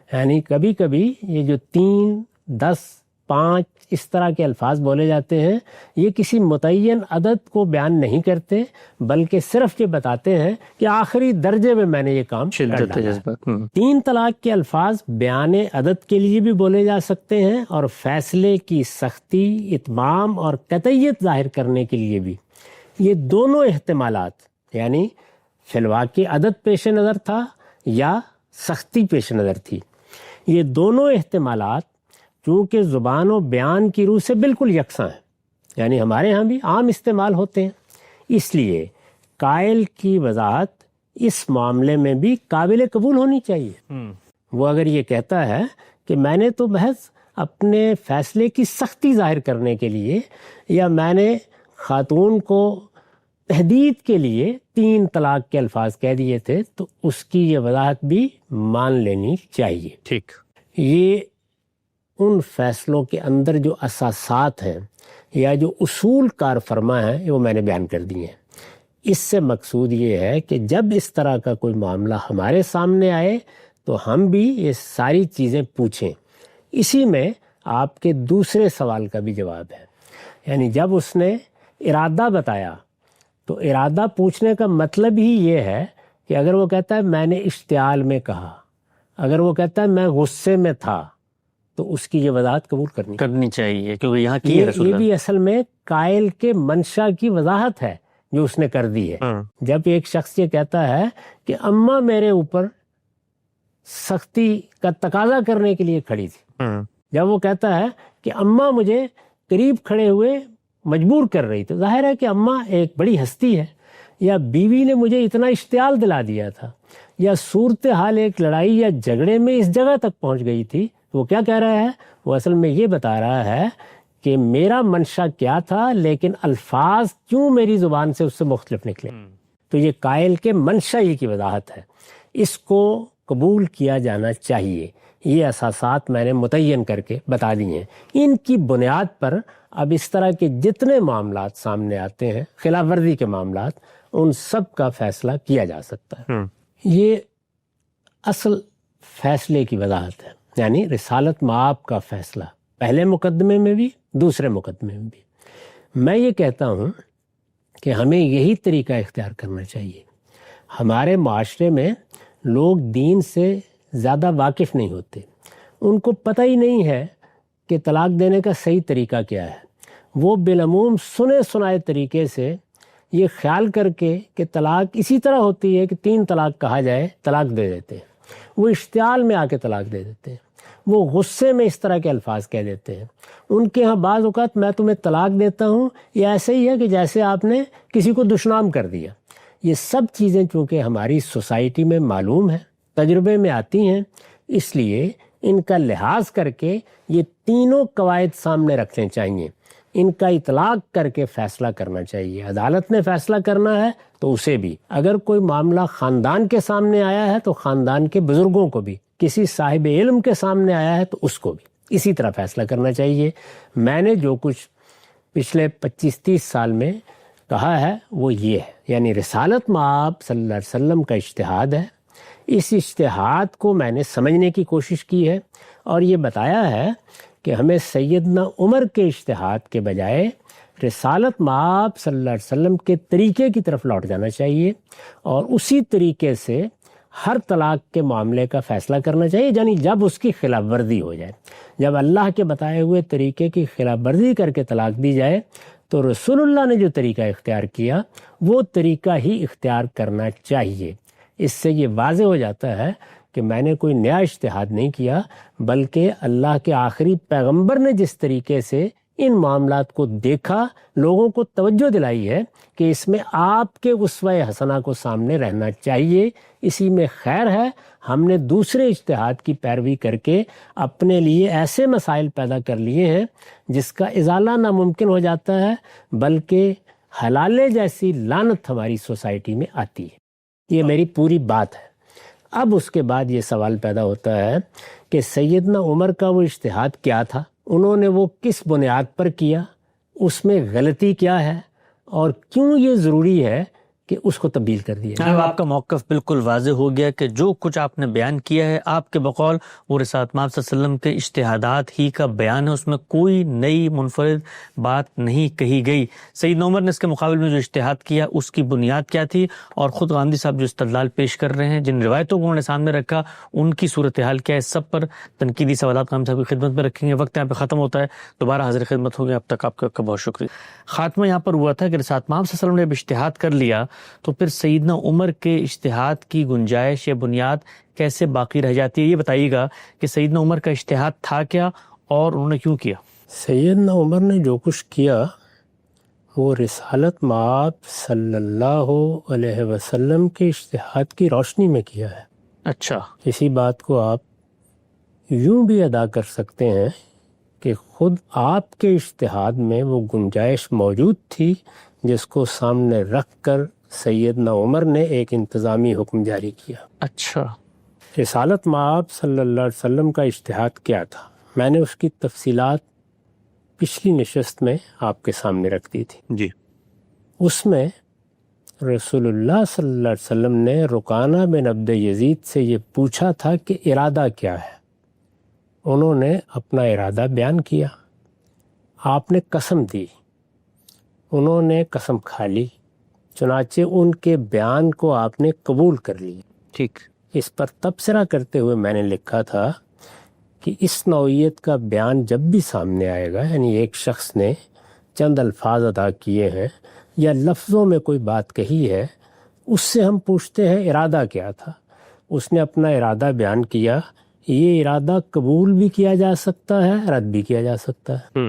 یعنی کبھی کبھی یہ جو 3, 10, 5 اس طرح کے الفاظ بولے جاتے ہیں, یہ کسی متعین عدد کو بیان نہیں کرتے, بلکہ صرف یہ بتاتے ہیں کہ آخری درجے میں نے یہ کام کر ڈالا ہے. 3 طلاق کے الفاظ بیان عدد کے لیے بھی بولے جا سکتے ہیں, اور فیصلے کی سختی, اتمام اور قطعیت ظاہر کرنے کے لیے بھی. یہ دونوں احتمالات, یعنی فی الواقع عدد پیش نظر تھا یا سختی پیش نظر تھی, یہ دونوں احتمالات چونکہ زبان و بیان کی روح سے بالکل یکساں ہیں, یعنی ہمارے ہاں بھی عام استعمال ہوتے ہیں, اس لیے قائل کی وضاحت اس معاملے میں بھی قابل قبول ہونی چاہیے. وہ اگر یہ کہتا ہے کہ میں نے تو محض اپنے فیصلے کی سختی ظاہر کرنے کے لیے, یا میں نے خاتون کو تہدید کے لیے 3 طلاق کے الفاظ کہہ دیے تھے, تو اس کی یہ وضاحت بھی مان لینی چاہیے. ٹھیک. یہ ان فیصلوں کے اندر جو اساسات ہیں یا جو اصول کار فرما ہیں وہ میں نے بیان کر دیے ہیں. اس سے مقصود یہ ہے کہ جب اس طرح کا کوئی معاملہ ہمارے سامنے آئے تو ہم بھی یہ ساری چیزیں پوچھیں. اسی میں آپ کے دوسرے سوال کا بھی جواب ہے. یعنی جب اس نے ارادہ بتایا تو ارادہ پوچھنے کا مطلب ہی یہ ہے کہ اگر وہ کہتا ہے میں نے اشتعال میں کہا, اگر وہ کہتا ہے میں غصے میں تھا تو اس کی یہ وضاحت قبول کرنی چاہیے، کیونکہ یہاں کی ہے رسول یہ اللہ۔ بھی اصل میں قائل کے منشا کی وضاحت ہے جو اس نے کر دی ہے۔ جب ایک شخص یہ کہتا ہے کہ اماں میرے اوپر سختی کا تقاضا کرنے کے لیے کھڑی تھی، جب وہ کہتا ہے کہ اماں مجھے قریب کھڑے ہوئے مجبور کر رہی، تو ظاہر ہے کہ اماں ایک بڑی ہستی ہے، یا بیوی نے مجھے اتنا اشتعال دلا دیا تھا، یا صورتحال ایک لڑائی یا جھگڑے میں اس جگہ تک پہنچ گئی تھی۔ وہ کیا کہہ رہا ہے؟ وہ اصل میں یہ بتا رہا ہے کہ میرا منشا کیا تھا، لیکن الفاظ کیوں میری زبان سے اس سے مختلف نکلے۔ تو یہ قائل کے منشا ہی کی وضاحت ہے، اس کو قبول کیا جانا چاہیے۔ یہ اساسات میں نے متعین کر کے بتا دی ہیں، ان کی بنیاد پر اب اس طرح کے جتنے معاملات سامنے آتے ہیں، خلاف ورزی کے معاملات، ان سب کا فیصلہ کیا جا سکتا ہے۔ یہ اصل فیصلے کی وضاحت ہے، یعنی رسالت مآب کا فیصلہ، پہلے مقدمے میں بھی دوسرے مقدمے میں بھی۔ میں یہ کہتا ہوں کہ ہمیں یہی طریقہ اختیار کرنا چاہیے۔ ہمارے معاشرے میں لوگ دین سے زیادہ واقف نہیں ہوتے، ان کو پتہ ہی نہیں ہے کہ طلاق دینے کا صحیح طریقہ کیا ہے۔ وہ بالعموم سنے سنائے طریقے سے یہ خیال کر کے کہ طلاق اسی طرح ہوتی ہے کہ 3 طلاق کہا جائے، طلاق دے دیتے ہیں۔ وہ اشتعال میں آ کے طلاق دے دیتے ہیں، وہ غصے میں اس طرح کے الفاظ کہہ دیتے ہیں۔ ان کے ہاں بعض اوقات میں تمہیں طلاق دیتا ہوں یہ ایسے ہی ہے کہ جیسے آپ نے کسی کو دشنام کر دیا۔ یہ سب چیزیں چونکہ ہماری سوسائٹی میں معلوم ہیں، تجربے میں آتی ہیں، اس لیے ان کا لحاظ کر کے یہ تینوں قواعد سامنے رکھنے چاہیے، ان کا اطلاق کر کے فیصلہ کرنا چاہیے۔ عدالت نے فیصلہ کرنا ہے تو اسے بھی، اگر کوئی معاملہ خاندان کے سامنے آیا ہے تو خاندان کے بزرگوں کو بھی، کسی صاحب علم کے سامنے آیا ہے تو اس کو بھی اسی طرح فیصلہ کرنا چاہیے۔ میں نے جو کچھ پچھلے 25-30 سال میں کہا ہے وہ یہ ہے، یعنی رسالت مآب صلی اللہ علیہ وسلم کا اجتہاد ہے۔ اس اجتہاد کو میں نے سمجھنے کی کوشش کی ہے اور یہ بتایا ہے کہ ہمیں سیدنا عمر کے اجتہاد کے بجائے رسالت مآب صلی اللہ علیہ وسلم کے طریقے کی طرف لوٹ جانا چاہیے اور اسی طریقے سے ہر طلاق کے معاملے کا فیصلہ کرنا چاہیے، یعنی جب اس کی خلاف ورزی ہو جائے، جب اللہ کے بتائے ہوئے طریقے کی خلاف ورزی کر کے طلاق دی جائے تو رسول اللہ نے جو طریقہ اختیار کیا وہ طریقہ ہی اختیار کرنا چاہیے۔ اس سے یہ واضح ہو جاتا ہے کہ میں نے کوئی نیا اجتہاد نہیں کیا، بلکہ اللہ کے آخری پیغمبر نے جس طریقے سے ان معاملات کو دیکھا، لوگوں کو توجہ دلائی ہے کہ اس میں آپ کے اسوہ حسنہ کو سامنے رہنا چاہیے، اسی میں خیر ہے۔ ہم نے دوسرے اجتہاد کی پیروی کر کے اپنے لیے ایسے مسائل پیدا کر لیے ہیں جس کا ازالہ ناممکن ہو جاتا ہے، بلکہ حلالے جیسی لعنت ہماری سوسائٹی میں آتی ہے۔ یہ میری پوری بات ہے۔ اب اس کے بعد یہ سوال پیدا ہوتا ہے کہ سیدنا عمر کا وہ اجتہاد کیا تھا، انہوں نے وہ کس بنیاد پر کیا، اس میں غلطی کیا ہے اور کیوں یہ ضروری ہے کہ اس کو تبدیل کر دیا جائے۔ آپ کا موقف بالکل واضح ہو گیا کہ جو کچھ آپ نے بیان کیا ہے آپ کے بقول وہ رسالت مآب صلی اللہ علیہ وسلم کے اجتہادات ہی کا بیان ہے، اس میں کوئی نئی منفرد بات نہیں کہی گئی۔ سیدنا عمر نے اس کے مقابل میں جو اجتہاد کیا اس کی بنیاد کیا تھی، اور خود گاندھی صاحب جو استدلال پیش کر رہے ہیں، جن روایتوں کو انہوں نے سامنے رکھا، ان کی صورتحال کیا ہے، اس سب پر تنقیدی سوالات گاندھی صاحب کی خدمت میں رکھیں گے۔ وقت یہاں پہ ختم ہوتا ہے، دوبارہ حاضر خدمت ہوگی، اب تک آپ کا بہت شکریہ۔ خاتمہ یہاں پر ہوا تھا کہ رسالت مآب صلی اللہ علیہ وسلم نے جب اجتہاد کر لیا تو پھر سیدنا عمر کے اجتہاد کی گنجائش یا بنیاد کیسے باقی رہ جاتی ہے؟ یہ بتائیے گا کہ سیدنا عمر کا اجتہاد تھا کیا اور انہوں نے کیوں کیا؟ سیدنا عمر نے جو کچھ کیا وہ رسالت مآب صلی اللہ علیہ وسلم کے اجتہاد کی روشنی میں کیا ہے۔ اچھا، اسی بات کو آپ یوں بھی ادا کر سکتے ہیں کہ خود آپ کے اجتہاد میں وہ گنجائش موجود تھی جس کو سامنے رکھ کر سیدنا عمر نے ایک انتظامی حکم جاری کیا۔ اچھا، رسالت مآب صلی اللہ علیہ وسلم کا اجتہاد کیا تھا، میں نے اس کی تفصیلات پچھلی نشست میں آپ کے سامنے رکھ دی تھی۔ جی، اس میں رسول اللہ صلی اللہ علیہ وسلم نے رکانہ بن عبد یزید سے یہ پوچھا تھا کہ ارادہ کیا ہے، انہوں نے اپنا ارادہ بیان کیا، آپ نے قسم دی، انہوں نے قسم کھا لی، چنانچہ ان کے بیان کو آپ نے قبول کر لی۔ ٹھیک، اس پر تبصرہ کرتے ہوئے میں نے لکھا تھا کہ اس نوعیت کا بیان جب بھی سامنے آئے گا، یعنی ایک شخص نے چند الفاظ ادا کیے ہیں یا لفظوں میں کوئی بات کہی ہے، اس سے ہم پوچھتے ہیں ارادہ کیا تھا. اس نے اپنا ارادہ بیان کیا، یہ ارادہ قبول بھی کیا جا سکتا ہے، رد بھی کیا جا سکتا ہے.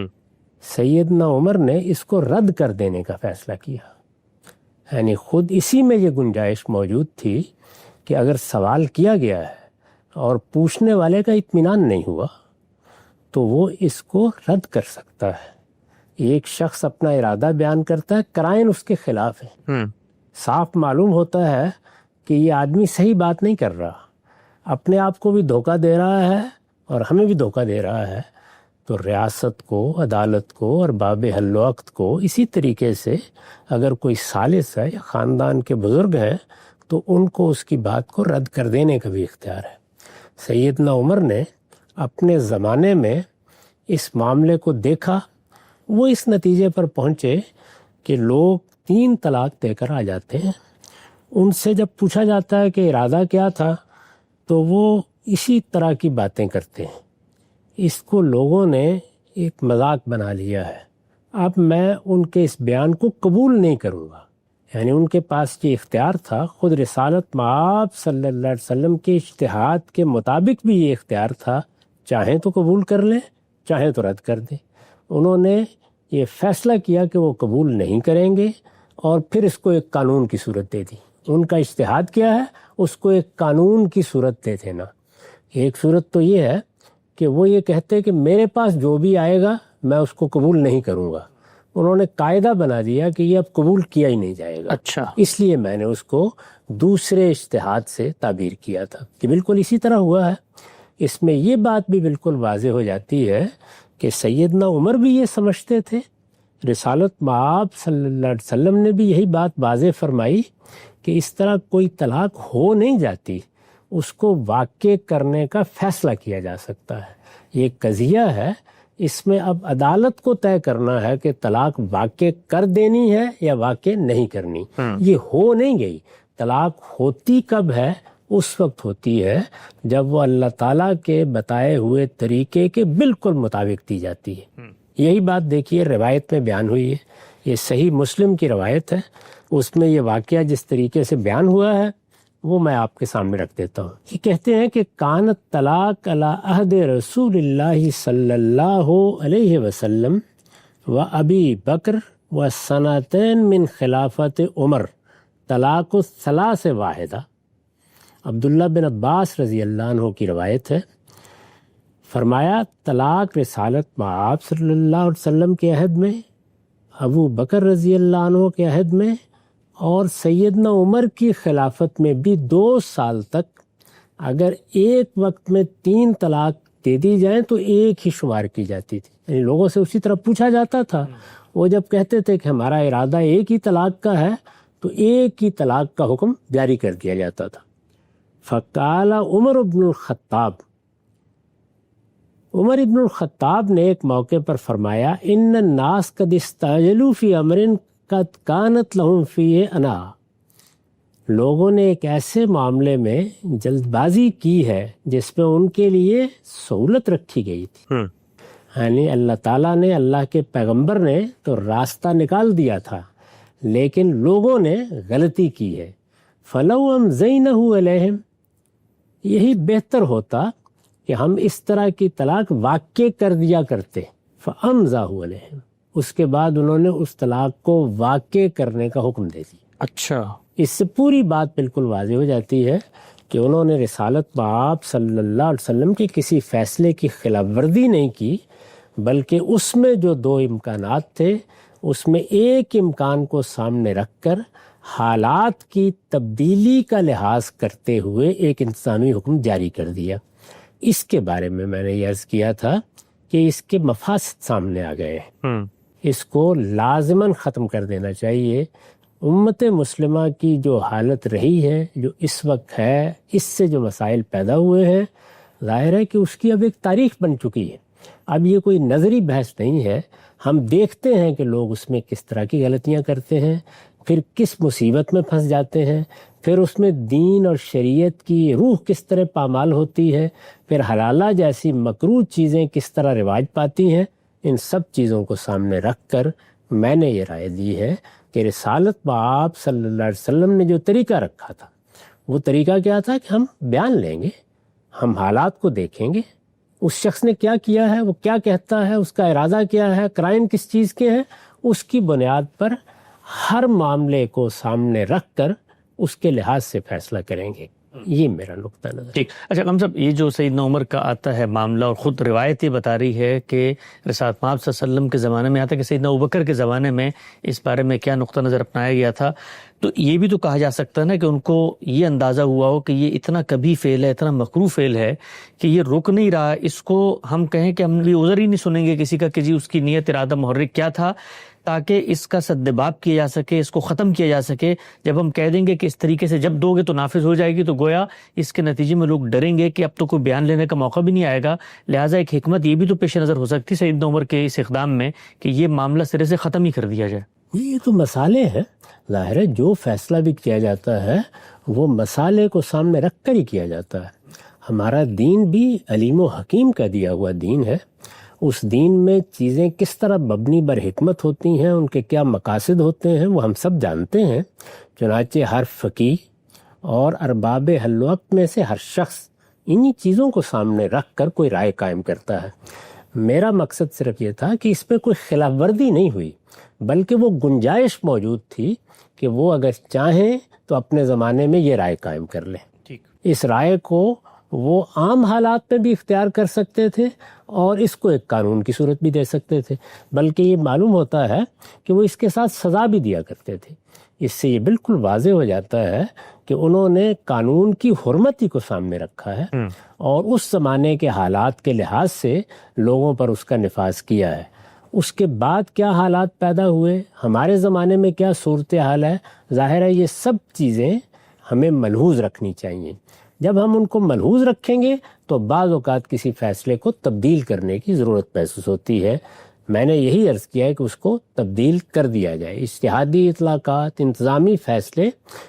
سیدنا عمر نے اس کو رد کر دینے کا فیصلہ کیا، یعنی خود اسی میں یہ گنجائش موجود تھی کہ اگر سوال کیا گیا ہے اور پوچھنے والے کا اطمینان نہیں ہوا تو وہ اس کو رد کر سکتا ہے. ایک شخص اپنا ارادہ بیان کرتا ہے، قرائن اس کے خلاف ہے، صاف معلوم ہوتا ہے کہ یہ آدمی صحیح بات نہیں کر رہا، اپنے آپ کو بھی دھوکہ دے رہا ہے اور ہمیں بھی دھوکہ دے رہا ہے. تو ریاست کو، عدالت کو اور باب حل و عقد کو اسی طریقے سے اگر کوئی ثالث ہے یا خاندان کے بزرگ ہیں تو ان کو اس کی بات کو رد کر دینے کا بھی اختیار ہے. سیدنا عمر نے اپنے زمانے میں اس معاملے کو دیکھا، وہ اس نتیجے پر پہنچے کہ لوگ 3 طلاق دے کر آ جاتے ہیں. ان سے جب پوچھا جاتا ہے کہ ارادہ کیا تھا تو وہ اسی طرح کی باتیں کرتے ہیں. اس کو لوگوں نے ایک مذاق بنا لیا ہے. اب میں ان کے اس بیان کو قبول نہیں کروں گا. یعنی ان کے پاس یہ اختیار تھا، خود رسالت مآب صلی اللہ علیہ وسلم کے اجتہاد کے مطابق بھی یہ اختیار تھا، چاہیں تو قبول کر لیں، چاہیں تو رد کر دیں. انہوں نے یہ فیصلہ کیا کہ وہ قبول نہیں کریں گے اور پھر اس کو ایک قانون کی صورت دے دی. ان کا اجتہاد کیا ہے، اس کو ایک قانون کی صورت دے دینا. ایک صورت تو یہ ہے کہ وہ یہ کہتے کہ میرے پاس جو بھی آئے گا میں اس کو قبول نہیں کروں گا. انہوں نے قاعدہ بنا دیا کہ یہ اب قبول کیا ہی نہیں جائے گا. اچھا، اس لیے میں نے اس کو دوسرے اجتہاد سے تعبیر کیا تھا کہ بالکل اسی طرح ہوا ہے. اس میں یہ بات بھی بالکل واضح ہو جاتی ہے کہ سیدنا عمر بھی یہ سمجھتے تھے، رسالت مآب صلی اللہ علیہ وسلم نے بھی یہی بات واضح فرمائی کہ اس طرح کوئی طلاق ہو نہیں جاتی، اس کو واقع کرنے کا فیصلہ کیا جا سکتا ہے. یہ قضیہ ہے، اس میں اب عدالت کو طے کرنا ہے کہ طلاق واقع کر دینی ہے یا واقع نہیں کرنی. یہ ہو نہیں گئی. طلاق ہوتی کب ہے؟ اس وقت ہوتی ہے جب وہ اللہ تعالیٰ کے بتائے ہوئے طریقے کے بالکل مطابق دی جاتی ہے. یہی بات دیکھیے روایت میں بیان ہوئی ہے، یہ صحیح مسلم کی روایت ہے. اس میں یہ واقعہ جس طریقے سے بیان ہوا ہے وہ میں آپ کے سامنے رکھ دیتا ہوں. یہ کہتے ہیں کہ کانت طلاق علی عہد رسول اللہ صلی اللہ علیہ وسلم و ابی بکر و سنتین من خلافت عمر طلاق الثلاث واحدہ. عبداللہ بن عباس رضی اللہ عنہ کی روایت ہے، فرمایا طلاق رسالت مآب صلی اللہ علیہ وسلم کے عہد میں، ابو بکر رضی اللہ عنہ کے عہد میں اور سیدنا عمر کی خلافت میں بھی 2 سال تک اگر ایک وقت میں 3 طلاق دے دی جائیں تو ایک ہی شمار کی جاتی تھی. یعنی لوگوں سے اسی طرح پوچھا جاتا تھا، وہ جب کہتے تھے کہ ہمارا ارادہ ایک ہی طلاق کا ہے تو ایک ہی طلاق کا حکم جاری کر دیا جاتا تھا. فقال عمر بن الخطاب، عمر ابن الخطاب نے ایک موقع پر فرمایا ان الناس قد استعجلوا فی امر قد کانت لہم فیہ انا. لوگوں نے ایک ایسے معاملے میں جلد بازی کی ہے جس میں ان کے لیے سہولت رکھی گئی تھی. یعنی اللہ تعالیٰ نے، اللہ کے پیغمبر نے تو راستہ نکال دیا تھا لیکن لوگوں نے غلطی کی ہے. فلو امضینہ علیہم، یہی بہتر ہوتا کہ ہم اس طرح کی طلاق واقع کر دیا کرتے. فامضاہ علیہم، اس کے بعد انہوں نے اس طلاق کو واقع کرنے کا حکم دے دیا. اچھا، اس سے پوری بات بالکل واضح ہو جاتی ہے کہ انہوں نے رسالت مآب صلی اللہ علیہ وسلم کے کسی فیصلے کی خلاف ورزی نہیں کی، بلکہ اس میں جو 2 امکانات تھے اس میں ایک امکان کو سامنے رکھ کر حالات کی تبدیلی کا لحاظ کرتے ہوئے ایک انتظامی حکم جاری کر دیا. اس کے بارے میں نے یہ عرض کیا تھا کہ اس کے مفاسد سامنے آ گئے ہیں، اس کو لازماً ختم کر دینا چاہیے. امت مسلمہ کی جو حالت رہی ہے، جو اس وقت ہے، اس سے جو مسائل پیدا ہوئے ہیں، ظاہر ہے کہ اس کی اب ایک تاریخ بن چکی ہے. اب یہ کوئی نظری بحث نہیں ہے. ہم دیکھتے ہیں کہ لوگ اس میں کس طرح کی غلطیاں کرتے ہیں. پھر کس مصیبت میں پھنس جاتے ہیں، پھر اس میں دین اور شریعت کی روح کس طرح پامال ہوتی ہے، پھر حلالہ جیسی مکروہ چیزیں کس طرح رواج پاتی ہیں، ان سب چیزوں کو سامنے رکھ کر میں نے یہ رائے دی ہے کہ رسالت بآب صلی اللہ علیہ وسلم نے جو طریقہ رکھا تھا وہ طریقہ کیا تھا کہ ہم بیان لیں گے، ہم حالات کو دیکھیں گے، اس شخص نے کیا کیا ہے، وہ کیا کہتا ہے، اس کا ارادہ کیا ہے، کرائم کس چیز کے ہیں، اس کی بنیاد پر ہر معاملے کو سامنے رکھ کر اس کے لحاظ سے فیصلہ کریں گے۔ یہ میرا نقطہ نظر۔ ٹھیک، اچھا قاسم صاحب، یہ جو سیدنا عمر کا آتا ہے معاملہ، اور خود روایت یہ بتا رہی ہے کہ رسالت مآب صلی اللہ علیہ وسلم کے زمانے میں آتا ہے کہ سیدنا ابوبکر کے زمانے میں اس بارے میں کیا نقطہ نظر اپنایا گیا تھا، تو یہ بھی تو کہا جا سکتا ہے نا کہ ان کو یہ اندازہ ہوا ہو کہ یہ اتنا کبھی فعل ہے، اتنا مکروہ فعل ہے کہ یہ رک نہیں رہا، اس کو ہم کہیں کہ ہم بھی عذر ہی نہیں سنیں گے کسی کا کہ جی اس کی نیت ارادہ محرک کیا تھا، تاکہ اس کا سدباب کیا جا سکے، اس کو ختم کیا جا سکے۔ جب ہم کہہ دیں گے کہ اس طریقے سے جب دو گے تو نافذ ہو جائے گی، تو گویا اس کے نتیجے میں لوگ ڈریں گے کہ اب تو کوئی بیان لینے کا موقع بھی نہیں آئے گا، لہٰذا ایک حکمت یہ بھی تو پیش نظر ہو سکتی سیدنا عمر کے اس اقدام میں کہ یہ معاملہ سرے سے ختم ہی کر دیا جائے۔ یہ تو مسالے ہیں، ظاہر ہے جو فیصلہ بھی کیا جاتا ہے وہ مسالے کو سامنے رکھ کر ہی کیا جاتا ہے۔ ہمارا دین بھی علیم و حکیم کا دیا ہوا دین ہے، اس دین میں چیزیں کس طرح مبنی بر حکمت ہوتی ہیں، ان کے کیا مقاصد ہوتے ہیں وہ ہم سب جانتے ہیں، چنانچہ ہر فقیہ اور ارباب حل و عقد میں سے ہر شخص انہی چیزوں کو سامنے رکھ کر کوئی رائے قائم کرتا ہے۔ میرا مقصد صرف یہ تھا کہ اس میں کوئی خلاف ورزی نہیں ہوئی، بلکہ وہ گنجائش موجود تھی کہ وہ اگر چاہیں تو اپنے زمانے میں یہ رائے قائم کر لیں۔ اس رائے کو وہ عام حالات میں بھی اختیار کر سکتے تھے اور اس کو ایک قانون کی صورت بھی دے سکتے تھے، بلکہ یہ معلوم ہوتا ہے کہ وہ اس کے ساتھ سزا بھی دیا کرتے تھے۔ اس سے یہ بالکل واضح ہو جاتا ہے کہ انہوں نے قانون کی حرمتی کو سامنے رکھا ہے اور اس زمانے کے حالات کے لحاظ سے لوگوں پر اس کا نفاذ کیا ہے۔ اس کے بعد کیا حالات پیدا ہوئے، ہمارے زمانے میں کیا صورتحال ہے، ظاہر ہے یہ سب چیزیں ہمیں ملحوظ رکھنی چاہیے۔ جب ہم ان کو ملحوظ رکھیں گے تو بعض اوقات کسی فیصلے کو تبدیل کرنے کی ضرورت محسوس ہوتی ہے۔ میں نے یہی عرض کیا ہے کہ اس کو تبدیل کر دیا جائے۔ اجتہادی اطلاقات، انتظامی فیصلے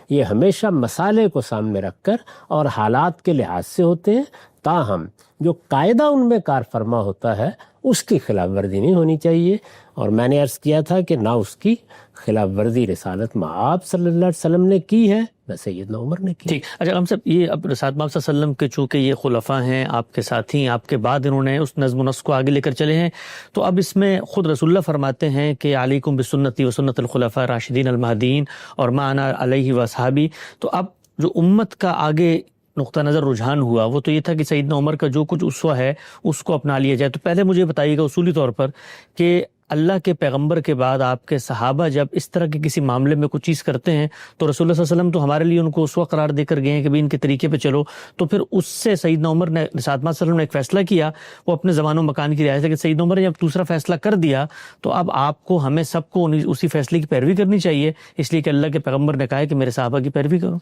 یہ ہمیشہ مسالے کو سامنے رکھ کر اور حالات کے لحاظ سے ہوتے ہیں، تاہم جو قاعدہ ان میں کار فرما ہوتا ہے اس کی خلاف ورزی نہیں ہونی چاہیے، اور میں نے عرض کیا تھا کہ نہ اس کی خلاف ورزی رسالت مآب صلی اللہ علیہ وسلم نے کی ہے نہ سیدنا عمر نے کی۔ ٹھیک، اچھا ہم سب یہ اب رسالت مآب صلی اللہ علیہ وسلم کے چونکہ یہ خلفاء ہیں، آپ کے ساتھی، آپ کے بعد انہوں نے اس نظم و نسق کو آگے لے کر چلے ہیں، تو اب اس میں خود رسول اللہ فرماتے ہیں کہ علیکم بسنتی و سنت الخلفاء راشدین المہدیین اور ما انا علیہ واصحابی، تو اب جو امت کا آگے نقطہ نظر رجحان ہوا وہ تو یہ تھا کہ سیدنا عمر کا جو کچھ اسوہ ہے اس کو اپنا لیا جائے۔ تو پہلے مجھے بتائیے گا اصولی طور پر کہ اللہ کے پیغمبر کے بعد آپ کے صحابہ جب اس طرح کے کسی معاملے میں کچھ چیز کرتے ہیں تو رسول اللہ صلی اللہ علیہ وسلم تو ہمارے لیے ان کو اسوہ قرار دے کر گئے ہیں کہ بھی ان کے طریقے پہ چلو، تو پھر اس سے سیدنا عمر نے رسالت مآب صلی اللہ علیہ وسلم نے ایک فیصلہ کیا، وہ اپنے زمان و مکان کی رعایت ہے کہ سیدنا عمر نے جب دوسرا فیصلہ کر دیا تو اب آپ کو ہمیں سب کو اسی فیصلے کی پیروی کرنی چاہیے، اس لیے کہ اللہ کے پیغمبر نے کہا ہے کہ میرے صحابہ کی پیروی کرو۔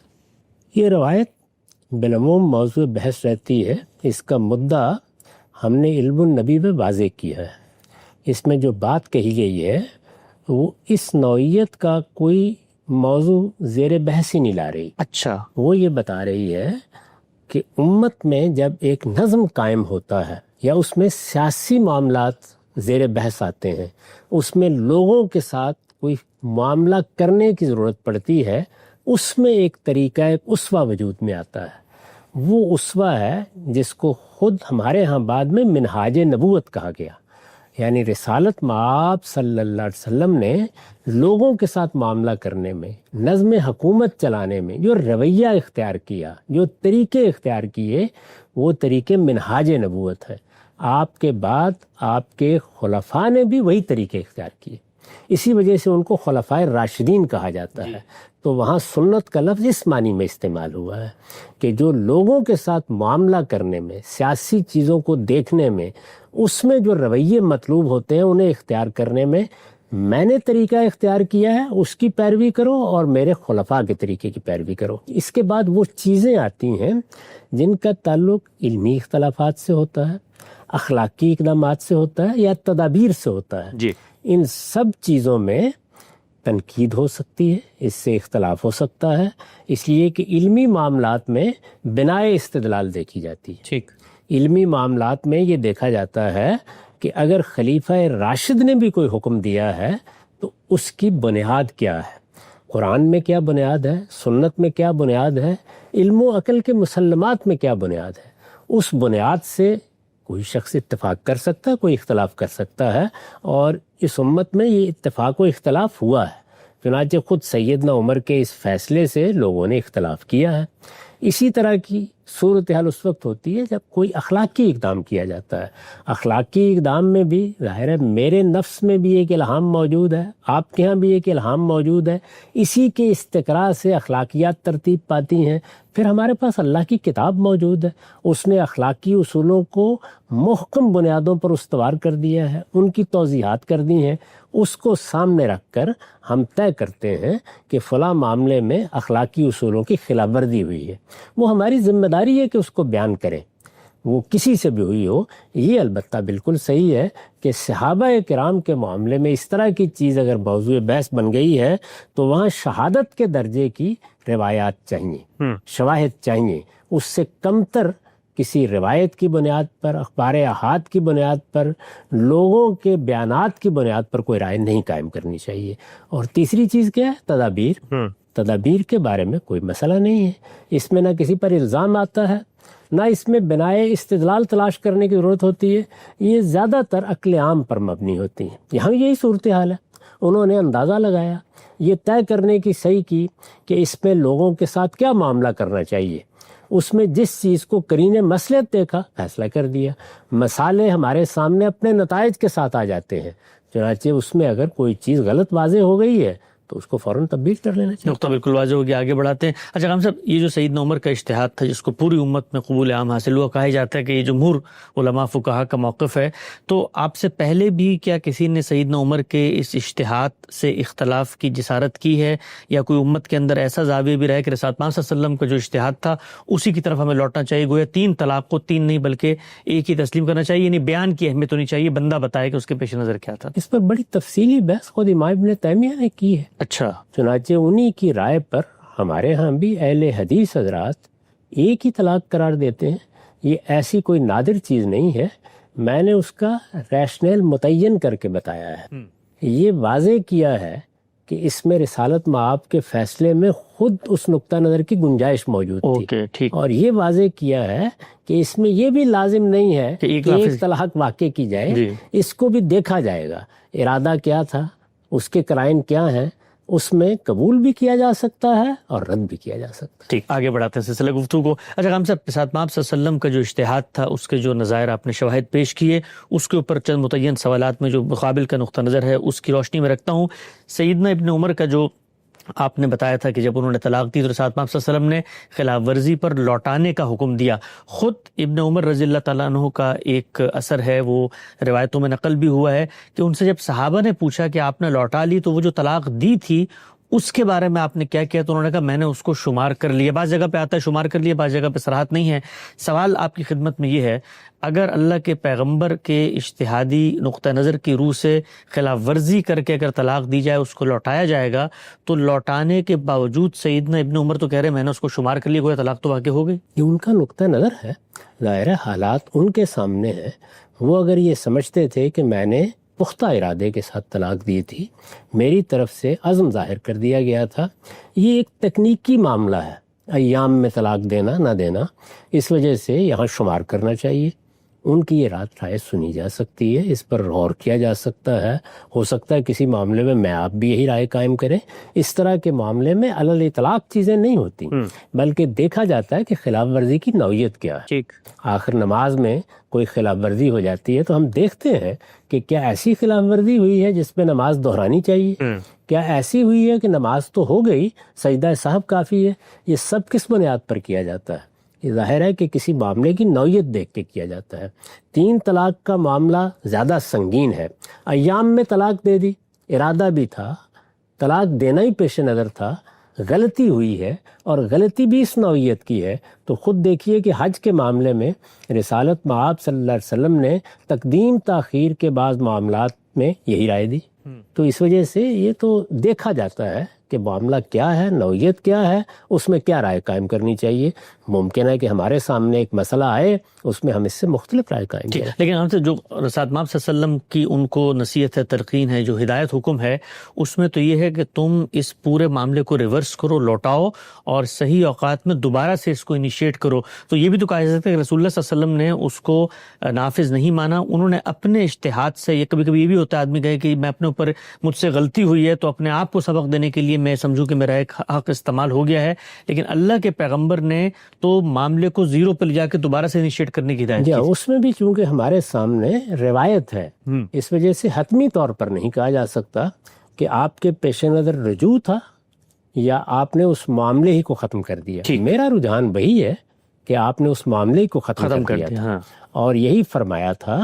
یہ روایت بالعموم موضوع بحث رہتی ہے، اس کا مدعا ہم نے علم النبی میں واضح کیا ہے۔ اس میں جو بات کہی گئی ہے وہ اس نوعیت کا کوئی موضوع زیر بحث ہی نہیں لا رہی۔ اچھا، وہ یہ بتا رہی ہے کہ امت میں جب ایک نظم قائم ہوتا ہے یا اس میں سیاسی معاملات زیر بحث آتے ہیں، اس میں لوگوں کے ساتھ کوئی معاملہ کرنے کی ضرورت پڑتی ہے، اس میں ایک طریقہ ایک اسوہ وجود میں آتا ہے۔ وہ اسوہ ہے جس کو خود ہمارے ہاں بعد میں منہاج نبوت کہا گیا، یعنی رسالت مآب صلی اللہ علیہ وسلم نے لوگوں کے ساتھ معاملہ کرنے میں، نظم حکومت چلانے میں جو رویہ اختیار کیا، جو طریقے اختیار کیے، وہ طریقے منہاج نبوت ہے۔ آپ کے بعد آپ کے خلفاء نے بھی وہی طریقے اختیار کیے، اسی وجہ سے ان کو خلفائے راشدین کہا جاتا ہے۔ تو وہاں سنت کا لفظ اس معنی میں استعمال ہوا ہے کہ جو لوگوں کے ساتھ معاملہ کرنے میں، سیاسی چیزوں کو دیکھنے میں، اس میں جو رویے مطلوب ہوتے ہیں انہیں اختیار کرنے میں میں نے طریقہ اختیار کیا ہے، اس کی پیروی کرو اور میرے خلفاء کے طریقے کی پیروی کرو۔ اس کے بعد وہ چیزیں آتی ہیں جن کا تعلق علمی اختلافات سے ہوتا ہے، اخلاقی اقدامات سے ہوتا ہے یا تدابیر سے ہوتا ہے۔ جی، ان سب چیزوں میں تنقید ہو سکتی ہے، اس سے اختلاف ہو سکتا ہے، اس لیے کہ علمی معاملات میں بنائے استدلال دیکھی جاتی ہے۔ ٹھیک، علمی معاملات میں یہ دیکھا جاتا ہے کہ اگر خلیفہ راشد نے بھی کوئی حکم دیا ہے تو اس کی بنیاد کیا ہے، قرآن میں کیا بنیاد ہے، سنت میں کیا بنیاد ہے، علم و عقل کے مسلمات میں کیا بنیاد ہے۔ اس بنیاد سے کوئی شخص اتفاق کر سکتا ہے، کوئی اختلاف کر سکتا ہے، اور اس امت میں یہ اتفاق و اختلاف ہوا ہے۔ چنانچہ خود سیدنا عمر کے اس فیصلے سے لوگوں نے اختلاف کیا ہے۔ اسی طرح کی صورتحال اس وقت ہوتی ہے جب کوئی اخلاقی اقدام کیا جاتا ہے۔ اخلاقی اقدام میں بھی ظاہر ہے میرے نفس میں بھی ایک الہام موجود ہے، آپ کے ہاں بھی ایک الہام موجود ہے، اسی کے استقراء سے اخلاقیات ترتیب پاتی ہیں۔ پھر ہمارے پاس اللہ کی کتاب موجود ہے، اس نے اخلاقی اصولوں کو محکم بنیادوں پر استوار کر دیا ہے، ان کی توضیحات کر دی ہیں، اس کو سامنے رکھ کر ہم طے کرتے ہیں کہ فلاں معاملے میں اخلاقی اصولوں کی خلاف ورزی ہوئی ہے۔ وہ ہماری ذمہ داری ہے کہ اس کو بیان کریں، وہ کسی سے بھی ہوئی ہو۔ یہ البتہ بالکل صحیح ہے کہ صحابہ کرام کے معاملے میں اس طرح کی چیز اگر موضوع بحث بن گئی ہے تو وہاں شہادت کے درجے کی روایات چاہیے، شواہد چاہیے، اس سے کمتر کسی روایت کی بنیاد پر، اخبار احاد کی بنیاد پر، لوگوں کے بیانات کی بنیاد پر کوئی رائے نہیں قائم کرنی چاہیے۔ اور تیسری چیز کیا ہے؟ تدابیر کے بارے میں کوئی مسئلہ نہیں ہے، اس میں نہ کسی پر الزام آتا ہے، نہ اس میں بنائے استدلال تلاش کرنے کی ضرورت ہوتی ہے، یہ زیادہ تر عقل عام پر مبنی ہوتی ہیں۔ یہاں یہی صورتحال ہے، انہوں نے اندازہ لگایا، یہ طے کرنے کی صحیح کی کہ اس میں لوگوں کے ساتھ کیا معاملہ کرنا چاہیے، اس میں جس چیز کو قرین مصلحت دیکھا فیصلہ کر دیا۔ مسالے ہمارے سامنے اپنے نتائج کے ساتھ آ جاتے ہیں، چنانچہ اس میں اگر کوئی چیز غلط واضح ہو گئی ہے تو اس کو فوراً تبدیل کر لینا چاہیے۔ نقطہ بالکل واضح ہو گیا، آگے بڑھاتے ہیں۔ اچھا غلام صاحب، یہ جو سیدنا عمر کا اجتہاد تھا جس کو پوری امت میں قبول عام حاصل ہوا، کہا جاتا ہے کہ یہ جمہور علماء فقہا کا موقف ہے، تو آپ سے پہلے بھی کیا کسی نے سیدنا عمر کے اس اجتہاد سے اختلاف کی جسارت کی ہے، یا کوئی امت کے اندر ایسا زاویہ بھی رہا کہ رسالت پاک صلی اللہ علیہ وسلم کا جو اجتہاد تھا اسی کی طرف ہمیں لوٹنا چاہیے، گویا 3 طلاق کو 3 نہیں بلکہ ایک ہی تسلیم کرنا چاہیے، یعنی بیان کی اہمیت ہونی چاہیے، بندہ بتائے کہ اس کے پیش نظر کیا تھا؟ اس پر بڑی تفصیلی بحث خود امام ابن تیمیہ نے کی ہے۔ اچھا، چنانچہ انہی کی رائے پر ہمارے ہاں بھی اہل حدیث حضرات ایک ہی طلاق قرار دیتے ہیں۔ یہ ایسی کوئی نادر چیز نہیں ہے، میں نے اس کا ریشنل متعین کر کے بتایا ہے۔ یہ واضح کیا ہے کہ اس میں رسالت مآب کے فیصلے میں خود اس نقطہ نظر کی گنجائش موجود تھی، اوکے ٹھیک، اور یہ واضح کیا ہے کہ اس میں یہ بھی لازم نہیں ہے کہ کہ ایک طلاق واقع کی جائے، جی، اس کو بھی دیکھا جائے گا، ارادہ کیا تھا، اس کے قرائن کیا ہیں، اس میں قبول بھی کیا جا سکتا ہے اور رد بھی کیا جا سکتا ہے۔ ٹھیک، آگے بڑھاتے ہیں سلسلہ گفتگو کو۔ اچھا غلام صاحب، ساتھ میں آپ صلی اللہ علیہ وسلم کا جو اجتہاد تھا اس کے جو نظائر آپ نے شواہد پیش کیے، اس کے اوپر چند متعین سوالات میں جو مقابل کا نقطہ نظر ہے اس کی روشنی میں رکھتا ہوں۔ سیدنا ابن عمر کا جو آپ نے بتایا تھا کہ جب انہوں نے طلاق دی تو رسالت پاک صلی اللہ علیہ وسلم نے خلاف ورزی پر لوٹانے کا حکم دیا۔ خود ابن عمر رضی اللہ تعالیٰ عنہ کا ایک اثر ہے، وہ روایتوں میں نقل بھی ہوا ہے کہ ان سے جب صحابہ نے پوچھا کہ آپ نے لوٹا لی تو وہ جو طلاق دی تھی اس کے بارے میں آپ نے کیا کیا، تو انہوں نے کہا میں نے اس کو شمار کر لیا۔ بعض جگہ پہ آتا ہے شمار کر لیا، بعض جگہ پہ صراحت نہیں ہے۔ سوال آپ کی خدمت میں یہ ہے، اگر اللہ کے پیغمبر کے اجتہادی نقطہ نظر کی روح سے خلاف ورزی کر کے اگر طلاق دی جائے، اس کو لوٹایا جائے گا، تو لوٹانے کے باوجود سیدنا ابن عمر تو کہہ رہے ہیں میں نے اس کو شمار کر لیا، گویا طلاق تو واقع ہو گئی۔ یہ ان کا نقطہ نظر ہے، ظاہر حالات ان کے سامنے ہیں۔ وہ اگر یہ سمجھتے تھے کہ میں نے پختہ ارادے کے ساتھ طلاق دی تھی، میری طرف سے عزم ظاہر کر دیا گیا تھا، یہ ایک تکنیکی معاملہ ہے، ایام میں طلاق دینا نہ دینا، اس وجہ سے یہاں شمار کرنا چاہیے۔ ان کی یہ رائے سنی جا سکتی ہے، اس پر غور کیا جا سکتا ہے، ہو سکتا ہے کسی معاملے میں آپ بھی یہی رائے قائم کریں۔ اس طرح کے معاملے میں علی الاطلاق چیزیں نہیں ہوتی، بلکہ دیکھا جاتا ہے کہ خلاف ورزی کی نوعیت کیا ہے۔ ٹھیک، آخر نماز میں کوئی خلاف ورزی ہو جاتی ہے تو ہم دیکھتے ہیں کہ کیا ایسی خلاف ورزی ہوئی ہے جس میں نماز دہرانی چاہیے، کیا ایسی ہوئی ہے کہ نماز تو ہو گئی، سجدہ صاحب کافی ہے۔ یہ سب کس بنیاد پر کیا جاتا ہے؟ یہ ظاہر ہے کہ کسی معاملے کی نوعیت دیکھ کے کیا جاتا ہے۔ 3 طلاق کا معاملہ زیادہ سنگین ہے، ایام میں طلاق دے دی، ارادہ بھی تھا، طلاق دینا ہی پیش نظر تھا، غلطی ہوئی ہے اور غلطی بھی اس نوعیت کی ہے، تو خود دیکھیے کہ حج کے معاملے میں رسالت مآب صلی اللہ علیہ وسلم نے تقدیم تاخیر کے بعض معاملات میں یہی رائے دی۔ تو اس وجہ سے یہ تو دیکھا جاتا ہے کہ معاملہ کیا ہے، نوعیت کیا ہے، اس میں کیا رائے قائم کرنی چاہیے. ممکن ہے کہ ہمارے سامنے ایک مسئلہ آئے، اس میں ہم اس سے مختلف رائے قائم کریں. لیکن ہم سے جو رسالت مآب صلی اللہ علیہ وسلم کی ان کو نصیحت ہے، تلقین ہے، جو ہدایت حکم ہے، اس میں تو یہ ہے کہ تم اس پورے معاملے کو ریورس کرو، لوٹاؤ اور صحیح اوقات میں دوبارہ سے اس کو انیشیٹ کرو. تو یہ بھی تو کہا جا سکتا ہے کہ رسول اللہ صلی اللہ علیہ وسلم نے اس کو نافذ نہیں مانا، انہوں نے اپنے اجتہاد سے. یہ کبھی کبھی یہ بھی ہوتا ہے آدمی کہے کہ میں اپنے اوپر مجھ سے غلطی ہوئی ہے تو اپنے آپ کو سبق دینے کے لیے میں سمجھوں کہ میرا ایک حق استعمال ہو گیا ہے، لیکن اللہ کے پیغمبر نے تو معاملے کو زیرو پہ لے جا کے دوبارہ سے انیشیٹ کرنے کی ہدایت کی. اس میں بھی چونکہ ہمارے سامنے روایت ہے، اس وجہ سے حتمی طور پر نہیں کہا جا سکتا کہ آپ کے پیش نظر رجوع تھا یا آپ نے اس معاملے ہی کو ختم کر دیا. میرا رجحان وہی ہے کہ آپ نے اس معاملے کو ختم کر دیا تھا، اور یہی فرمایا تھا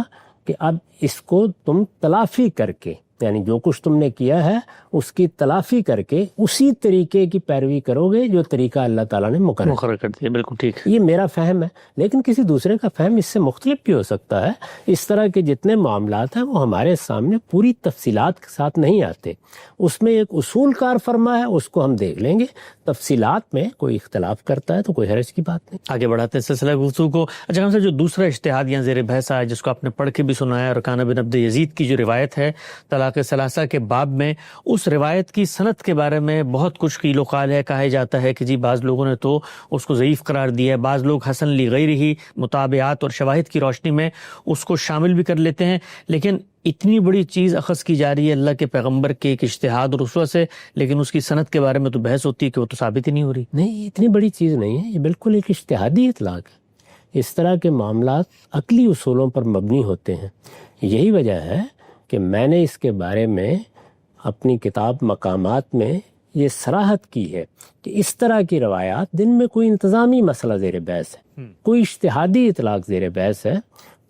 کہ اب اس کو تم تلافی کر کے، یعنی جو کچھ تم نے کیا ہے اس کی تلافی کر کے اسی طریقے کی پیروی کرو گے جو طریقہ اللہ تعالیٰ نے مقرر کر دیا. بالکل ٹھیک. یہ میرا فہم ہے، لیکن کسی دوسرے کا فہم اس سے مختلف بھی ہو سکتا ہے. اس طرح کے جتنے معاملات ہیں وہ ہمارے سامنے پوری تفصیلات کے ساتھ نہیں آتے. اس میں ایک اصول کار فرما ہے، اس کو ہم دیکھ لیں گے. تفصیلات میں کوئی اختلاف کرتا ہے تو کوئی حرج کی بات نہیں. آگے بڑھاتے ہیں سلسلہ گفتگو کو. اچھا، ہم سے جو دوسرا اجتہاد یہاں زیر بحث آیا جس کو آپ نے پڑھ کے بھی سنایا، رکانہ بن عبد یزید کی جو روایت ہے طلاق ثلاثہ کے باب میں، اس روایت کی سند کے بارے میں بہت کچھ قیل و قال ہے. کہا جاتا ہے کہ جی بعض لوگوں نے تو اس کو ضعیف قرار دیا ہے، بعض لوگ حسن لغیرہ مطابعات اور شواہد کی روشنی میں اس کو شامل بھی کر لیتے ہیں. لیکن اتنی بڑی چیز اخذ کی جا رہی ہے اللہ کے پیغمبر کے ایک اجتہاد اور اسوہ سے، لیکن اس کی سند کے بارے میں تو بحث ہوتی ہے کہ وہ تو ثابت ہی نہیں ہو رہی. نہیں، یہ اتنی بڑی چیز نہیں ہے، یہ بالکل ایک اجتہادی اطلاق ہے. اس طرح کے معاملات عقلی اصولوں پر مبنی ہوتے ہیں. یہی وجہ ہے کہ میں نے اس کے بارے میں اپنی کتاب مقامات میں یہ صراحت کی ہے کہ اس طرح کی روایات جن میں کوئی انتظامی مسئلہ زیر بحث ہے، کوئی اجتہادی اطلاق زیر بحث ہے،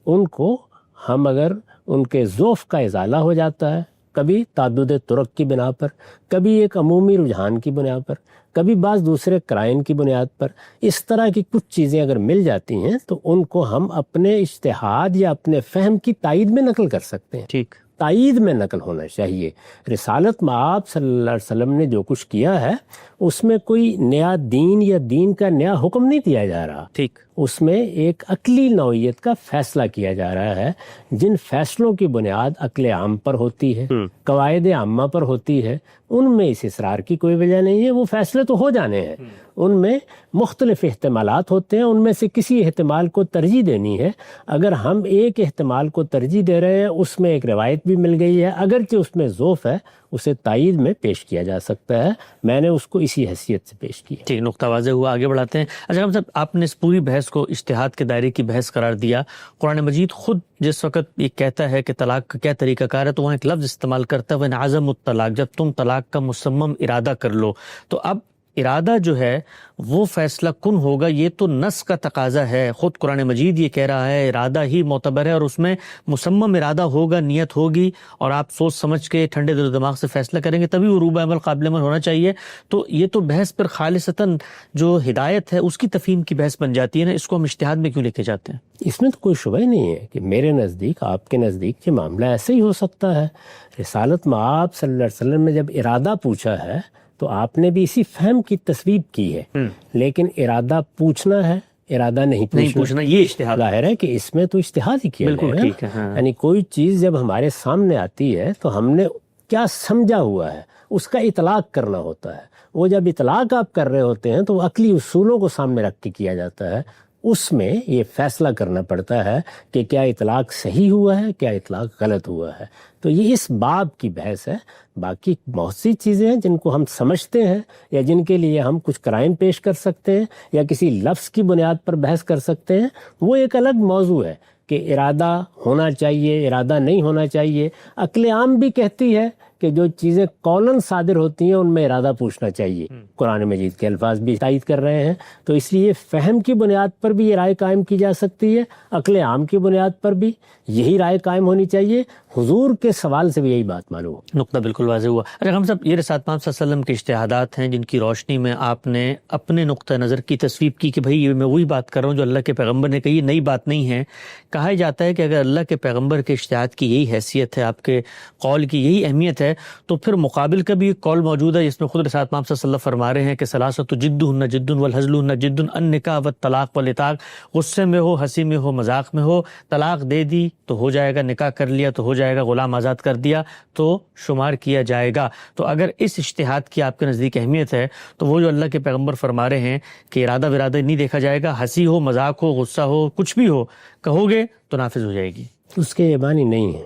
ان کو ہم اگر ان کے ذوف کا ازالہ ہو جاتا ہے، کبھی تعدد طرق کی بنا پر، کبھی ایک عمومی رجحان کی بنا پر، کبھی بعض دوسرے قرائن کی بنیاد پر، اس طرح کی کچھ چیزیں اگر مل جاتی ہیں تو ان کو ہم اپنے اجتہاد یا اپنے فہم کی تائید میں نقل کر سکتے ہیں. ٹھیک، تائید میں نقل ہونا چاہیے. رسالت مآب صلی اللہ علیہ وسلم نے جو کچھ کیا ہے اس میں کوئی نیا دین یا دین کا نیا حکم نہیں دیا جا رہا. ٹھیک، اس میں ایک عقلی نوعیت کا فیصلہ کیا جا رہا ہے. جن فیصلوں کی بنیاد عقل عام پر ہوتی ہے، قواعد عامہ پر ہوتی ہے، ان میں اس اصرار کی کوئی وجہ نہیں ہے. وہ فیصلے تو ہو جانے ہیں، ان میں مختلف احتمالات ہوتے ہیں، ان میں سے کسی احتمال کو ترجیح دینی ہے. اگر ہم ایک احتمال کو ترجیح دے رہے ہیں، اس میں ایک روایت بھی مل گئی ہے، اگرچہ اس میں ذوف ہے، اسے تائید میں پیش کیا جا سکتا ہے. میں نے اس کو اسی حیثیت سے پیش کیا. ٹھیک، نقطہ واضح ہوا. آگے بڑھاتے ہیں. اچھا صاحب، آپ نے اس پوری بحث کو اجتہاد کے دائرے کی بحث قرار دیا. قرآن مجید خود جس وقت یہ کہتا ہے کہ طلاق کا کیا طریقہ کار ہے تو وہاں ایک لفظ استعمال کرتا ہے وہ عزم الطلاق، جب تم طلاق کا مصمم ارادہ کر لو. تو اب ارادہ جو ہے وہ فیصلہ کن ہوگا، یہ تو نص کا تقاضا ہے. خود قرآن مجید یہ کہہ رہا ہے ارادہ ہی معتبر ہے، اور اس میں مصمم ارادہ ہوگا، نیت ہوگی، اور آپ سوچ سمجھ کے ٹھنڈے دل و دماغ سے فیصلہ کریں گے، تبھی عروبہ عمل قابل عمل ہونا چاہیے. تو یہ تو بحث پر خالصتاً جو ہدایت ہے اس کی تفہیم کی بحث بن جاتی ہے نا. اس کو ہم اجتہاد میں کیوں لے کے جاتے ہیں؟ اس میں تو کوئی شبہ ہی نہیں ہے کہ میرے نزدیک، آپ کے نزدیک یہ معاملہ ایسے ہی ہو سکتا ہے. رسالت مآب صلی اللہ علیہ وسلم نے جب ارادہ پوچھا ہے تو آپ نے بھی اسی فہم کی تصویب کی ہے. لیکن ارادہ پوچھنا ہے، ارادہ نہیں پوچھنا، یہ اجتہاد ظاہر ہے کہ اس میں تو اجتہاد ہی کیا بالکل ٹھیک ہے. یعنی کوئی چیز جب ہمارے سامنے آتی ہے تو ہم نے کیا سمجھا ہوا ہے اس کا اطلاق کرنا ہوتا ہے. وہ جب اطلاق آپ کر رہے ہوتے ہیں تو عقلی اصولوں کو سامنے رکھ کے کیا جاتا ہے. اس میں یہ فیصلہ کرنا پڑتا ہے کہ کیا اطلاق صحیح ہوا ہے، کیا اطلاق غلط ہوا ہے. تو یہ اس باب کی بحث ہے. باقی بہت سی چیزیں ہیں جن کو ہم سمجھتے ہیں یا جن کے لیے ہم کچھ قرائن پیش کر سکتے ہیں یا کسی لفظ کی بنیاد پر بحث کر سکتے ہیں، وہ ایک الگ موضوع ہے کہ ارادہ ہونا چاہیے، ارادہ نہیں ہونا چاہیے. عقل عام بھی کہتی ہے کہ کہ جو چیزیں قولاً صادر ہوتی ہیں ان میں ارادہ پوچھنا چاہیے. قرآن مجید کے الفاظ بھی تائید کر رہے ہیں. تو اس لیے فہم کی بنیاد پر بھی یہ رائے قائم کی جا سکتی ہے, عقل عام کی بنیاد پر بھی یہی رائے قائم ہونی چاہیے. حضور کے سوال سے بھی یہی بات معلوم ہو. نقطہ بالکل واضح ہوا. اچھا ہم صاحب, یہ رسالت پاک صلی اللہ علیہ وسلم کے اجتہادات ہیں جن کی روشنی میں آپ نے اپنے نقطہ نظر کی تصویب کی کہ بھائی یہ میں وہی بات کر رہا ہوں جو اللہ کے پیغمبر نے کہی, نئی بات نہیں ہے. کہا جاتا ہے کہ اگر اللہ کے پیغمبر کے اجتہاد کی یہی حیثیت ہے, آپ کے قول کی یہی اہمیت ہے, تو پھر مقابل کا بھی ایک قول موجود ہے جس میں خود رسالت پاک صلی اللہ علیہ وسلم فرما رہے ہیں کہ ثلاثۃ جدہن جد والہزلہن جد, النکاح والطلاق والعتاق. غصے میں ہو, ہنسی میں ہو, مذاق میں ہو, طلاق دے دی تو ہو جائے گا, نکاح کر لیا تو ہو جائے گا, غلام آزاد کر دیا تو شمار کیا جائے گا. تو اگر اس اجتہاد کی آپ کے نزدیک اہمیت ہے تو وہ جو اللہ کے پیغمبر فرما رہے ہیں کہ ارادہ ورادہ نہیں دیکھا جائے گا, ہنسی ہو, مذاق ہو, غصہ ہو, کچھ بھی ہو, کہو گے تو نافذ ہو جائے گی. اس کے یہ معنی نہیں ہے.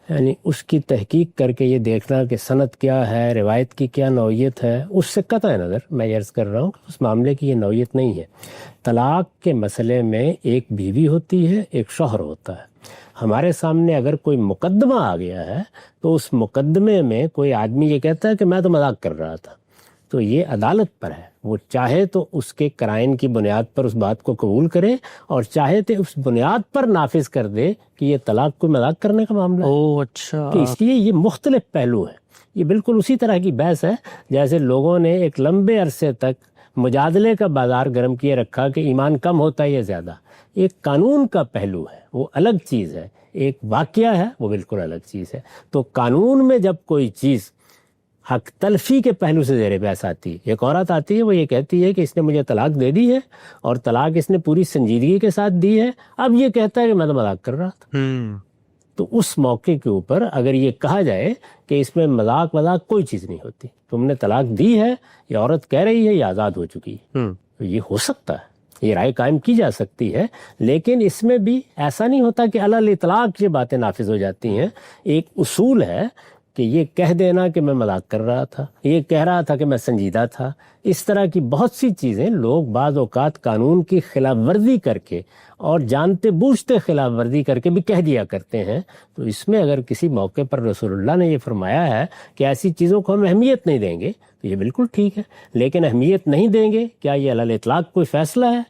یعنی اس کی تحقیق کر کے یہ دیکھنا کہ سند کیا ہے, روایت کی کیا نوعیت ہے, اس سے قطع نظر میں یہ عرض کر رہا ہوں کہ اس معاملے کی یہ نوعیت نہیں ہے. طلاق کے مسئلے میں ایک بیوی ہوتی ہے, ایک شوہر ہوتا ہے. ہمارے سامنے اگر کوئی مقدمہ آ گیا ہے تو اس مقدمے میں کوئی آدمی یہ کہتا ہے کہ میں تو مذاق کر رہا تھا, تو یہ عدالت پر ہے. وہ چاہے تو اس کے قرائن کی بنیاد پر اس بات کو قبول کرے اور چاہے تو اس بنیاد پر نافذ کر دے کہ یہ طلاق کوئی مذاق کرنے کا معاملہ ہے. اچھا. تو اس لیے یہ مختلف پہلو ہیں. یہ بالکل اسی طرح کی بحث ہے جیسے لوگوں نے ایک لمبے عرصے تک مجادلے کا بازار گرم کیے رکھا کہ ایمان کم ہوتا ہے یا زیادہ. ایک قانون کا پہلو ہے, وہ الگ چیز ہے. ایک واقعہ ہے, وہ بالکل الگ چیز ہے. تو قانون میں جب کوئی چیز حق تلفی کے پہلو سے زیر بحث آتی ہے, ایک عورت آتی ہے, وہ یہ کہتی ہے کہ اس نے مجھے طلاق دے دی ہے اور طلاق اس نے پوری سنجیدگی کے ساتھ دی ہے, اب یہ کہتا ہے کہ میں تو مذاق کر رہا تھا. تو اس موقع کے اوپر اگر یہ کہا جائے کہ اس میں مذاق کوئی چیز نہیں ہوتی, تم نے طلاق دی ہے, یہ عورت کہہ رہی ہے یہ آزاد ہو چکی ہے, تو یہ ہو سکتا ہے, یہ رائے قائم کی جا سکتی ہے. لیکن اس میں بھی ایسا نہیں ہوتا کہ علی الاطلاق یہ باتیں نافذ ہو جاتی ہیں. ایک اصول ہے کہ یہ کہہ دینا کہ میں مذاق کر رہا تھا, یہ کہہ رہا تھا کہ میں سنجیدہ تھا. اس طرح کی بہت سی چیزیں لوگ بعض اوقات قانون کی خلاف ورزی کر کے اور جانتے بوجھتے خلاف ورزی کر کے بھی کہہ دیا کرتے ہیں. تو اس میں اگر کسی موقع پر رسول اللہ نے یہ فرمایا ہے کہ ایسی چیزوں کو ہم اہمیت نہیں دیں گے تو یہ بالکل ٹھیک ہے. لیکن اہمیت نہیں دیں گے, کیا یہ علی الاطلاق کوئی فیصلہ ہے؟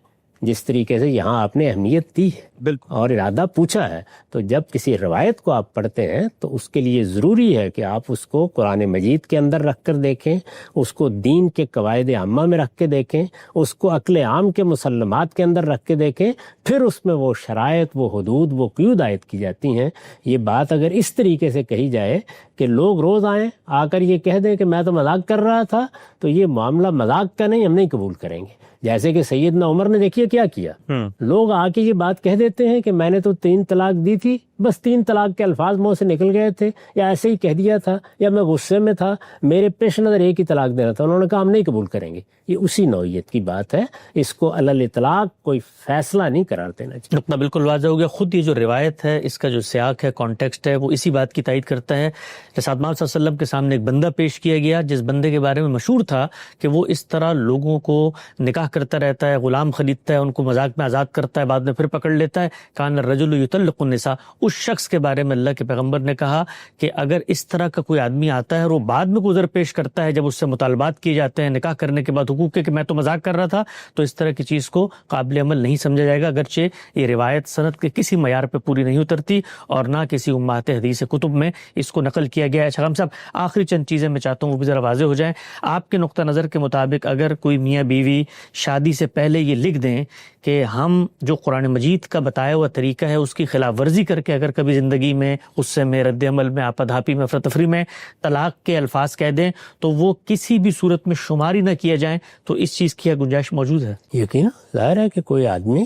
جس طریقے سے یہاں آپ نے اہمیت دی ہے اور ارادہ پوچھا ہے, تو جب کسی روایت کو آپ پڑھتے ہیں تو اس کے لیے ضروری ہے کہ آپ اس کو قرآن مجید کے اندر رکھ کر دیکھیں, اس کو دین کے قواعد عامہ میں رکھ کے دیکھیں, اس کو عقل عام کے مسلمات کے اندر رکھ کے دیکھیں, پھر اس میں وہ شرائط, وہ حدود, وہ قیود عائد کی جاتی ہیں. یہ بات اگر اس طریقے سے کہی جائے کہ لوگ روز آئیں آ کر یہ کہہ دیں کہ میں تو مذاق کر رہا تھا, تو یہ معاملہ مذاق کا نہیں, ہم نہیں قبول کریں گے. جیسے کہ سیدنا عمر نے دیکھیے کیا کیا, لوگ آ کے یہ بات کہہ دیتے ہیں کہ میں نے تو 3 طلاق دی تھی, بس 3 طلاق کے الفاظ منہ سے نکل گئے تھے, یا ایسے ہی کہہ دیا تھا, یا میں غصے میں تھا, میرے پیش نظر ایک ہی طلاق دینا تھا. انہوں نے کہا ہم نہیں قبول کریں گے. یہ اسی نوعیت کی بات ہے, اس کو علی الاطلاق کوئی فیصلہ نہیں قرار دینا چاہیے. نقطہ بالکل واضح ہو گیا. خود یہ جو روایت ہے, اس کا جو سیاق ہے, کانٹیکسٹ ہے, وہ اسی بات کی تائید کرتا ہے. رسالت پاک صلی اللہ علیہ وسلم کے سامنے ایک بندہ پیش کیا گیا جس بندے کے بارے میں مشہور تھا کہ وہ اس طرح لوگوں کو نکاح کرتا رہتا ہے, غلام خریدتا ہے, ان کو مذاق میں آزاد کرتا ہے, بعد میں پھر پکڑ لیتا ہے. کان الرجل یطلق النساء, اس شخص کے بارے میں اللہ کے پیغمبر نے کہا کہ اگر اس طرح کا کوئی آدمی آتا ہے اور وہ بعد میں گزر پیش کرتا ہے, جب اس سے مطالبات کیے جاتے ہیں نکاح کرنے کے بعد حقوق کے کہ میں تو مذاق کر رہا تھا, تو اس طرح کی چیز کو قابل عمل نہیں سمجھا جائے گا, اگرچہ یہ روایت سند کے کسی معیار پہ پوری نہیں اترتی اور نہ کسی امہات حدیث کتب میں اس کو نقل کیا گیا ہے. شاہم صاحب, آخری چند چیزیں میں چاہتا ہوں وہ بھی ذرا واضح ہو جائیں. آپ کے نقطہ نظر کے مطابق اگر کوئی میاں بیوی شادی سے پہلے یہ لکھ دیں کہ ہم جو قرآن مجید کا بتایا ہوا طریقہ ہے اس کی خلاف ورزی کر کے اگر کبھی زندگی میں, غصے میں, رد عمل میں, آپا دھاپی میں, افراتفری میں طلاق کے الفاظ کہہ دیں, تو وہ کسی بھی صورت میں شماری نہ کیا جائیں, تو اس چیز کی گنجائش موجود ہے؟ یقینا ظاہر ہے کہ کوئی آدمی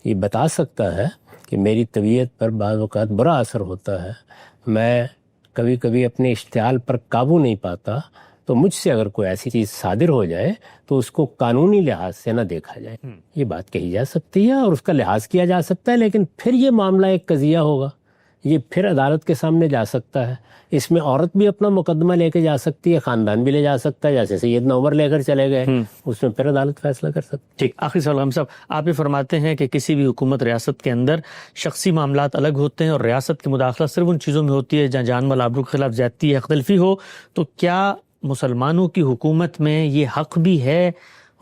یہ بتا سکتا ہے کہ میری طبیعت پر بعض اوقات برا اثر ہوتا ہے, میں کبھی کبھی اپنے اشتعال پر قابو نہیں پاتا, تو مجھ سے اگر کوئی ایسی چیز صادر ہو جائے تو اس کو قانونی لحاظ سے نہ دیکھا جائے. یہ بات کہی جا سکتی ہے اور اس کا لحاظ کیا جا سکتا ہے, لیکن پھر یہ معاملہ ایک قضیہ ہوگا, یہ پھر عدالت کے سامنے جا سکتا ہے. اس میں عورت بھی اپنا مقدمہ لے کے جا سکتی ہے, خاندان بھی لے جا سکتا ہے, جیسے سیدنا عمر لے کر چلے گئے, اس میں پھر عدالت فیصلہ کر سکتی ہے. ٹھیک. آخری سوال غام صاحب, آپ یہ فرماتے ہیں کہ کسی بھی حکومت ریاست کے اندر شخصی معاملات الگ ہوتے ہیں اور ریاست کی مداخلت صرف ان چیزوں میں ہوتی ہے جہاں جان مال آبرو کے خلاف زیادتی یا حق تلفی ہو, تو کیا مسلمانوں کی حکومت میں یہ حق بھی ہے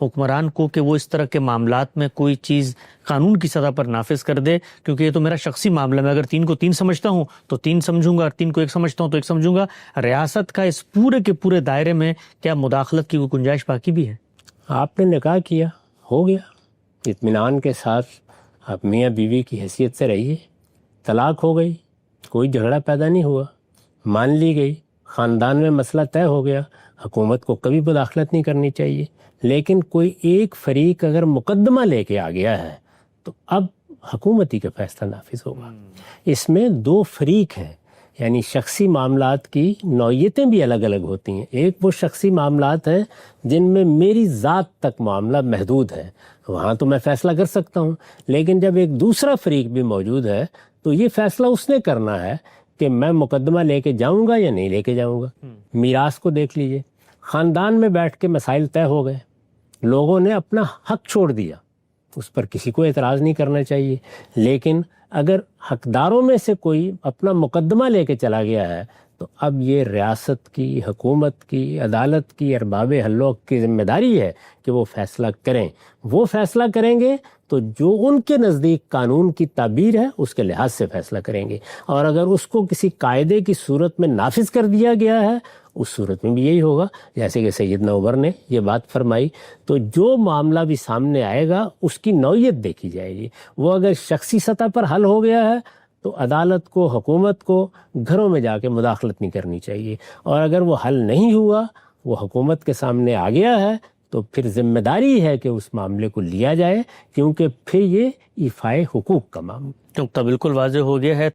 حکمران کو کہ وہ اس طرح کے معاملات میں کوئی چیز قانون کی سطح پر نافذ کر دے؟ کیونکہ یہ تو میرا شخصی معاملہ ہے, میں اگر 3 کو 3 سمجھتا ہوں تو 3 سمجھوں گا, اور 3 کو 1 سمجھتا ہوں تو 1 سمجھوں گا. ریاست کا اس پورے کے پورے دائرے میں کیا مداخلت کی کوئی گنجائش باقی بھی ہے؟ آپ نے نکاح کیا, ہو گیا, اطمینان کے ساتھ آپ میاں بیوی کی حیثیت سے رہیے, طلاق ہو گئی, کوئی جھگڑا پیدا نہیں ہوا, مان لی گئی, خاندان میں مسئلہ طے ہو گیا, حکومت کو کبھی مداخلت نہیں کرنی چاہیے. لیکن کوئی ایک فریق اگر مقدمہ لے کے آ گیا ہے تو اب حکومتی کا فیصلہ نافذ ہوگا. اس میں 2 فریق ہیں, یعنی شخصی معاملات کی نوعیتیں بھی الگ الگ ہوتی ہیں. ایک وہ شخصی معاملات ہیں جن میں میری ذات تک معاملہ محدود ہے, وہاں تو میں فیصلہ کر سکتا ہوں. لیکن جب ایک دوسرا فریق بھی موجود ہے تو یہ فیصلہ اس نے کرنا ہے کہ میں مقدمہ لے کے جاؤں گا یا نہیں لے کے جاؤں گا. میراث کو دیکھ لیجئے, خاندان میں بیٹھ کے مسائل طے ہو گئے, لوگوں نے اپنا حق چھوڑ دیا, اس پر کسی کو اعتراض نہیں کرنا چاہیے. لیکن اگر حقداروں میں سے کوئی اپنا مقدمہ لے کے چلا گیا ہے تو اب یہ ریاست کی, حکومت کی, عدالت کی, ارباب حلوق کی ذمہ داری ہے کہ وہ فیصلہ کریں. وہ فیصلہ کریں گے تو جو ان کے نزدیک قانون کی تعبیر ہے اس کے لحاظ سے فیصلہ کریں گے, اور اگر اس کو کسی قاعدے کی صورت میں نافذ کر دیا گیا ہے اس صورت میں بھی یہی ہوگا. جیسے کہ سیدنا عمر نے یہ بات فرمائی, تو جو معاملہ بھی سامنے آئے گا اس کی نوعیت دیکھی جائے گی. وہ اگر شخصی سطح پر حل ہو گیا ہے تو عدالت کو, حکومت کو گھروں میں جا کے مداخلت نہیں کرنی چاہیے, اور اگر وہ حل نہیں ہوا, وہ حکومت کے سامنے آ گیا ہے, تو پھر ذمہ داری ہے کہ اس معاملے کو لیا جائے, کیونکہ پھر یہ ایفائے حقوق کا معاملہ. نقطہ بالکل واضح ہو گیا ہے.